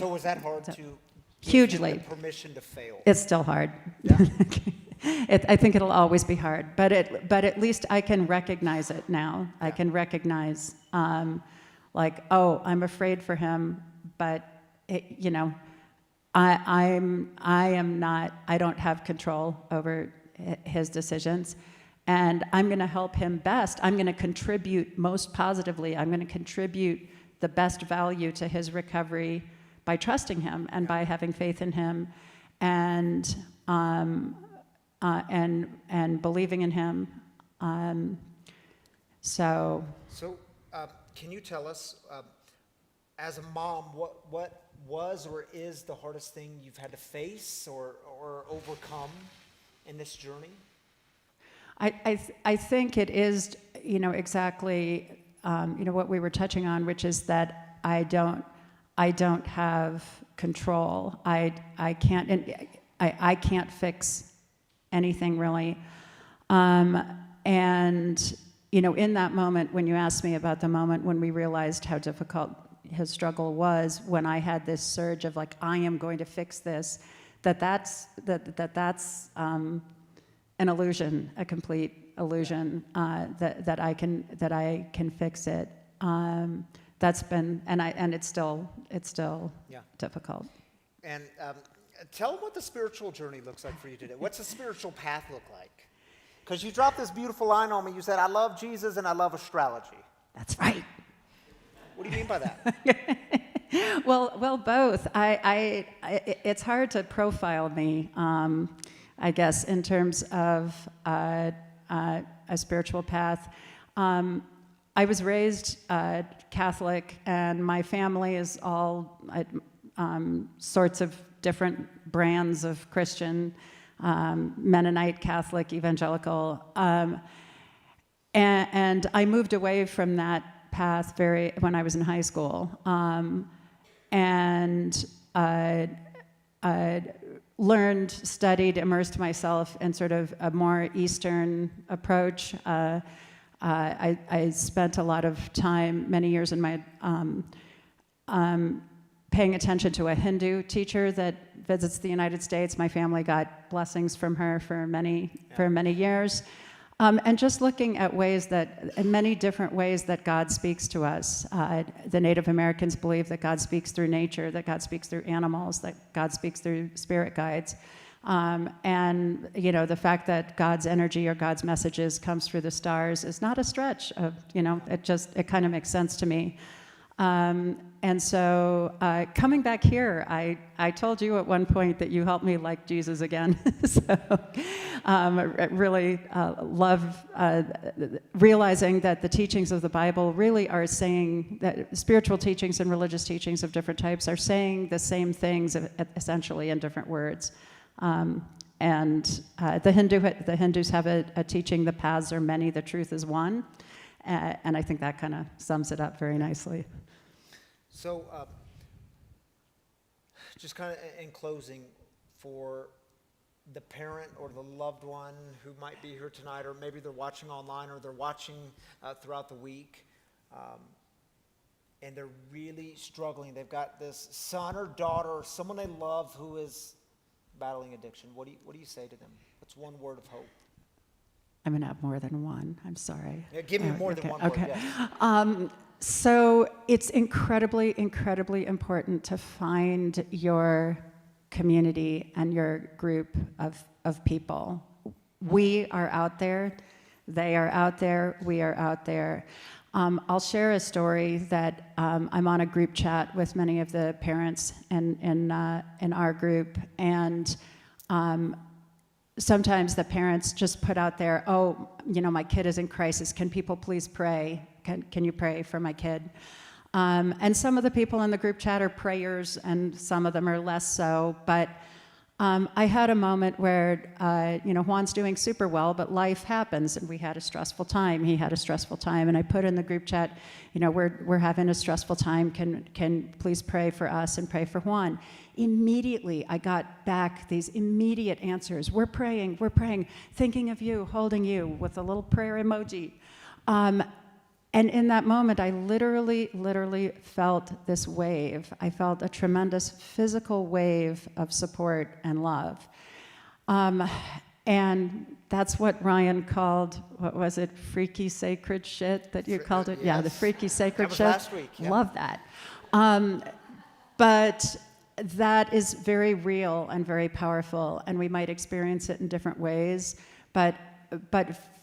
was that hard to hugely give him the permission to fail? It's still hard. Yeah. I think it'll always be hard, but at least I can recognize it now. Yeah. I can recognize, I'm afraid for him, but I don't have control over his decisions, and I'm going to help him best. I'm going to contribute most positively. I'm going to contribute the best value to his recovery by trusting him and by having faith in him, and believing in him. So can you tell us, as a mom, what was or is the hardest thing you've had to face or overcome in this journey? I think it is, exactly, what we were touching on, which is that I don't have control. I can't fix anything really. And in that moment, when you asked me about the moment when we realized how difficult his struggle was, when I had this surge of I am going to fix this, that's an illusion, a complete illusion, that I can fix it. That's been, and it's still difficult. And tell them what the spiritual journey looks like for you today. What's the spiritual path look like? Because you dropped this beautiful line on me. You said, I love Jesus and I love astrology. That's right. What do you mean by that? Well, both. It's hard to profile me, I guess, in terms of a spiritual path. I was raised Catholic, and my family is all sorts of different brands of Christian, Mennonite, Catholic, evangelical. And I moved away from that path when I was in high school. And learned, studied, immersed myself in sort of a more Eastern approach. I spent a lot of time, many years in my paying attention to a Hindu teacher that visits the United States. My family got blessings from her for many years. And just looking at many different ways that God speaks to us. The Native Americans believe that God speaks through nature, that God speaks through animals, that God speaks through spirit guides. And the fact that God's energy or God's messages comes through the stars is not a stretch. It kind of makes sense to me. And so coming back here, I told you at one point that you helped me like Jesus again. So really love realizing that the teachings of the Bible really are saying that spiritual teachings and religious teachings of different types are saying the same things essentially in different words. And the Hindus have a teaching, the paths are many, the truth is one. And I think that kind of sums it up very nicely. So, just kind of in closing, for the parent or the loved one who might be here tonight, or maybe they're watching online or they're watching throughout the week, and they're really struggling. They've got this son or daughter or someone they love who is battling addiction. What do you say to them? What's one word of hope? I'm going to have more than one. I'm sorry. Yeah, give me more than one word, yes. So it's incredibly, incredibly important to find your community and your group of people. We are out there. They are out there. We are out there. I'll share a story that I'm on a group chat with many of the parents in our group, and sometimes the parents just put out there, my kid is in crisis. Can people please pray? Can you pray for my kid? And some of the people in the group chat are prayers, and some of them are less so. But I had a moment where, Juan's doing super well, but life happens, and we had a stressful time. He had a stressful time, and I put in the group chat, we're having a stressful time. Can please pray for us and pray for Juan? Immediately, I got back these immediate answers. We're praying, thinking of you, holding you, with a little prayer emoji. And in that moment, I literally felt this wave. I felt a tremendous physical wave of support and love. And that's what Ryan called, what was it, freaky sacred shit that you called it? Yes. Yeah, the freaky sacred That was shit. last week, yeah. Love that. But that is very real and very powerful, and we might experience it in different ways. But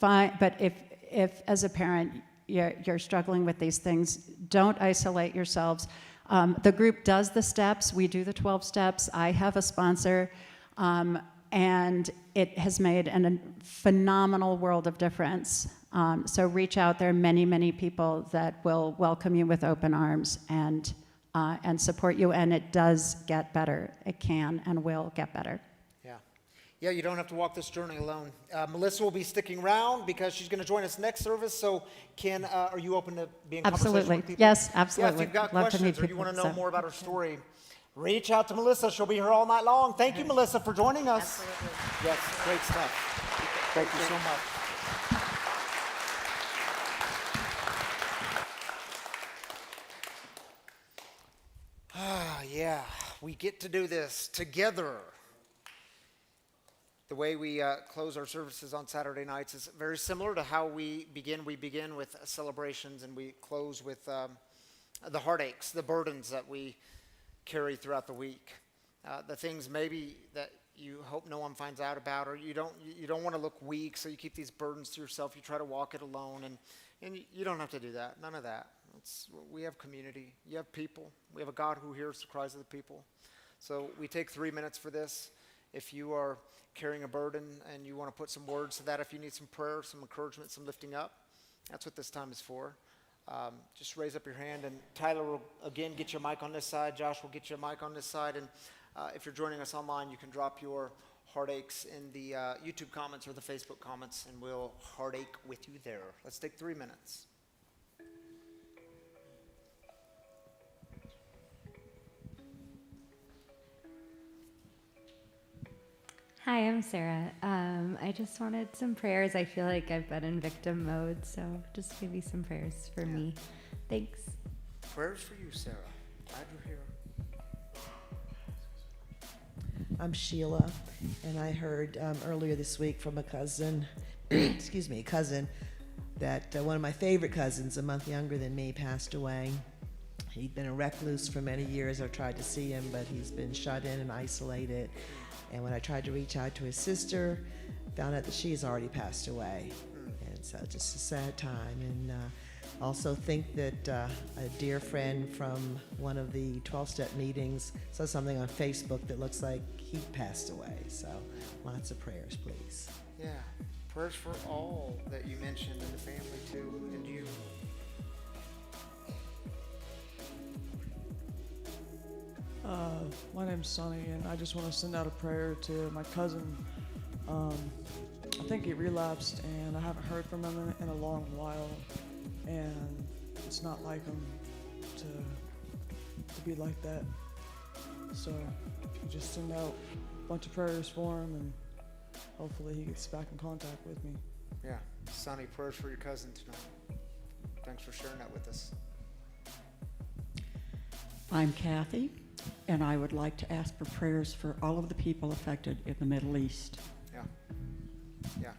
if as a parent, you're struggling with these things, don't isolate yourselves. The group does the steps. We do the 12 steps. I have a sponsor, and it has made a phenomenal world of difference. So reach out. There are many people that will welcome you with open arms and support you, and it does get better. It can and will get better. Yeah, you don't have to walk this journey alone. Melissa will be sticking around because she's going to join us next service. So, are you open to being in conversation with people? Yes, absolutely. Yeah, if you've got Love to meet questions or you people, want to know so. more about her story, reach out to Melissa. She'll be here all night long. Thank you, Melissa, for joining us. Absolutely. Yes, great stuff. Thank you so much. Yeah, we get to do this together. The way we close our services on Saturday nights is very similar to how we begin. We begin with celebrations, and we close with the heartaches, the burdens that we carry throughout the week, the things maybe that you hope no one finds out about, or you don't want to look weak, so you keep these burdens to yourself. You try to walk it alone, and you don't have to do that. None of that. We have community. You have people. We have a God who hears the cries of the people. So we take 3 minutes for this. If you are carrying a burden and you want to put some words to that, if you need some prayer, some encouragement, some lifting up, that's what this time is for. Just raise up your hand, and Tyler will again get you a mic on this side. Josh will get you a mic on this side. And if you're joining us online, you can drop your heartaches in the YouTube comments or the Facebook comments, and we'll heartache with you there. Let's take 3 minutes. Hi, I'm Sarah. I just wanted some prayers. I feel like I've been in victim mode, so just maybe some prayers for me. Thanks. Prayers for you, Sarah. Glad you're here. I'm Sheila, and I heard earlier this week from a cousin, that one of my favorite cousins, a month younger than me, passed away. He'd been a recluse for many years. I've tried to see him, but he's been shut in and isolated. And when I tried to reach out to his sister, found out that she's already passed away. And so just a sad time. And also think that a dear friend from one of the 12-step meetings saw something on Facebook that looks like he passed away. So lots of prayers, please. Yeah, prayers for all that you mentioned and the family too, and you. My name's Sonny, and I just want to send out a prayer to my cousin. I think he relapsed, and I haven't heard from him in a long while, and it's not like him to be like that. So if you just send out a bunch of prayers for him, and hopefully he gets back in contact with me. Yeah, Sonny, prayers for your cousin tonight. Thanks for sharing that with us. I'm Kathy, and I would like to ask for prayers for all of the people affected in the Middle East. Yeah.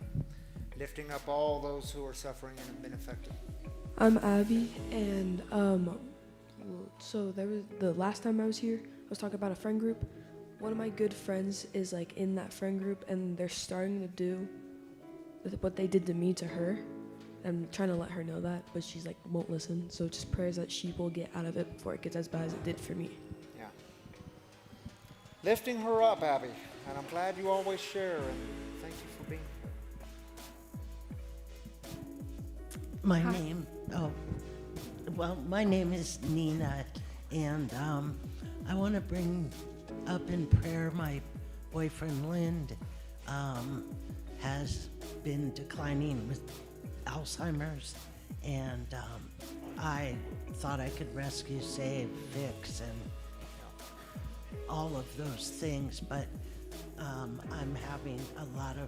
Lifting up all those who are suffering and have been affected. I'm Abby, and so there was the last time I was here, I was talking about a friend group. One of my good friends is like in that friend group, and they're starting to do what they did to me to her. I'm trying to let her know that, but she's like won't listen. So just prayers that she will get out of it before it gets as bad as it did for me. Yeah. Lifting her up, Abby, and I'm glad you always share, and thank you for being here. My name, Well, my name is Nina, and I want to bring up in prayer my boyfriend, Lind, has been declining with Alzheimer's, and I thought I could rescue, save, fix, and all of those things, but I'm having a lot of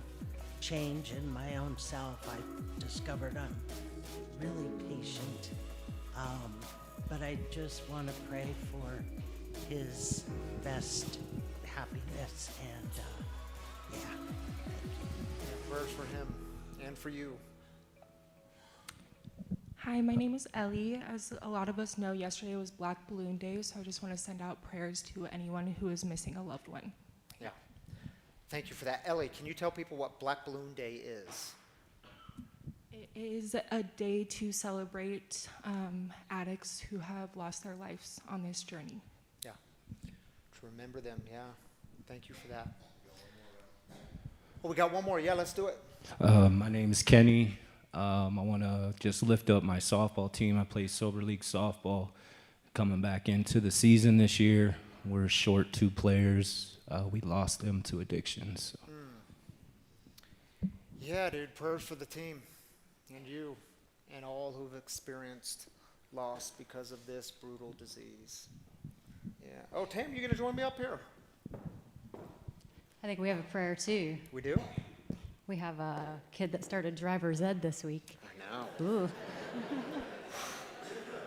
change in my own self. I discovered I'm really patient, but I just want to pray for his best happiness, and yeah. Prayers for him and for you. Hi, my name is Ellie. As a lot of us know, yesterday was Black Balloon Day, so I just want to send out prayers to anyone who is missing a loved one. Yeah. Thank you for that. Ellie, can you tell people what Black Balloon Day is? It is a day to celebrate addicts who have lost their lives on this journey. Yeah. To remember them, yeah. Thank you for that. Well, we got one more. Yeah, let's do it. My name is Kenny. I want to just lift up my softball team. I play Sober League softball. Coming back into the season this year, we're short 2 players. We lost them to addiction. So. Yeah, dude, prayers for the team and you and all who've experienced loss because of this brutal disease. Yeah. Oh, Tam, you going to join me up here? I think we have a prayer too. We do? We have a kid that started driver's ed this week. I know. Ooh.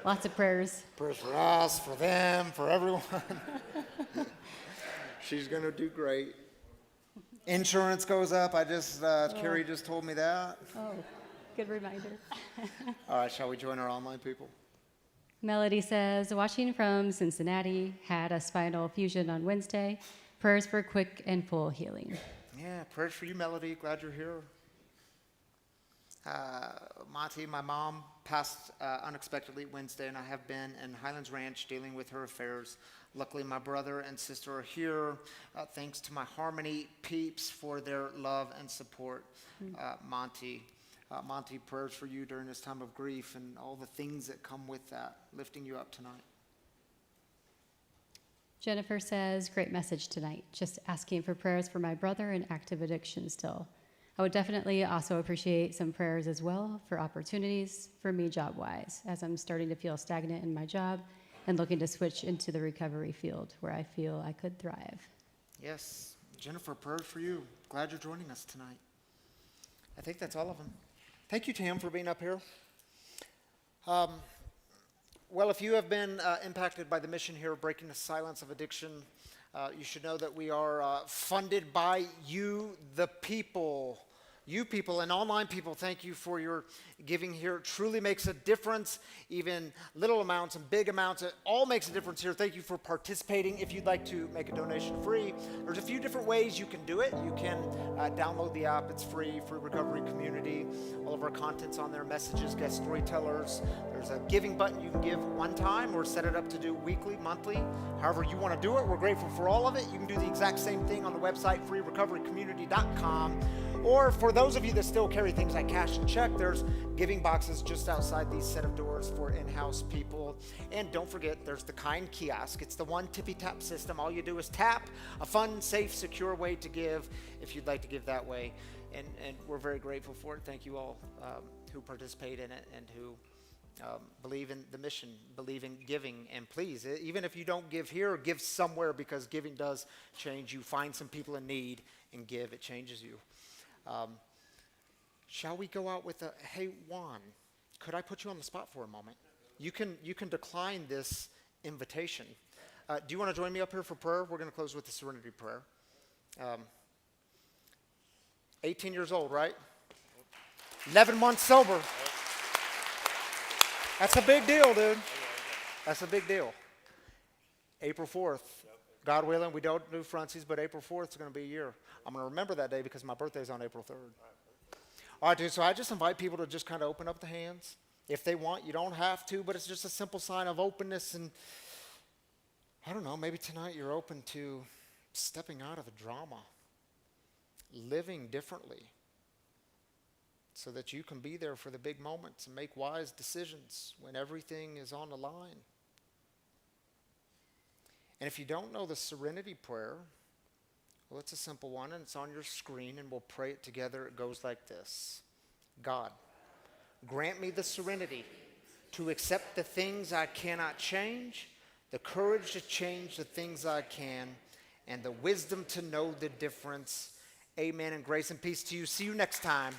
Lots of prayers. Prayers for us, for them, for everyone. She's going to do great. Insurance goes up. Carrie just told me that. Oh, good reminder. All right, shall we join our online people? Melody says, watching from Cincinnati, had a spinal fusion on Wednesday. Prayers for quick and full healing. Yeah, prayers for you, Melody. Glad you're here. Monty, my mom, passed unexpectedly Wednesday, and I have been in Highlands Ranch dealing with her affairs. Luckily, my brother and sister are here. Thanks to my Harmony peeps for their love and support. Monty, prayers for you during this time of grief and all the things that come with that, lifting you up tonight. Jennifer says, great message tonight. Just asking for prayers for my brother in active addiction still. I would definitely also appreciate some prayers as well for opportunities for me job-wise, as I'm starting to feel stagnant in my job and looking to switch into the recovery field where I feel I could thrive. Yes, Jennifer, prayers for you. Glad you're joining us tonight. I think that's all of them. Thank you, Tam, for being up here. Well, if you have been impacted by the mission here, Breaking the Silence of Addiction, you should know that we are funded by you, the people. You people and online people, thank you for your giving here. It truly makes a difference, even little amounts and big amounts. It all makes a difference here. Thank you for participating. If you'd like to make a donation free, there's a few different ways you can do it. You can download the app. It's free recovery community. All of our content's on there, messages, guest storytellers. There's a giving button you can give one time or set it up to do weekly, monthly. However you want to do it, we're grateful for all of it. You can do the exact same thing on the website, freerecoverycommunity.com. Or for those of you that still carry things like cash and check, there's giving boxes just outside these set of doors for in-house people. And don't forget, there's the Kind kiosk. It's the one tippy-tap system. All you do is tap, a fun, safe, secure way to give if you'd like to give that way. And we're very grateful for it. Thank you all who participate in it and who believe in the mission, believe in giving. And please, even if you don't give here, give somewhere, because giving does change you. Find some people in need and give. It changes you. Shall we go out with a, hey, Juan, could I put you on the spot for a moment? You can decline this invitation. Do you want to join me up here for prayer? We're going to close with the serenity prayer. 18 years old, right? 11 months sober. That's a big deal, dude. That's a big deal. April 4th. God willing, we don't do frontsies, but April 4th is going to be a year. I'm going to remember that day because my birthday is on April 3rd. All right, dude, so I just invite people to just kind of open up the hands. If they want, you don't have to, but it's just a simple sign of openness. And I don't know, maybe tonight you're open to stepping out of the drama, living differently. so that you can be there for the big moments and make wise decisions when everything is on the line. And if you don't know the serenity prayer, well, it's a simple one, and it's on your screen, and we'll pray it together. It goes like this. God, grant me the serenity to accept the things I cannot change, the courage to change the things I can, and the wisdom to know the difference. Amen, and grace and peace to you. See you next time.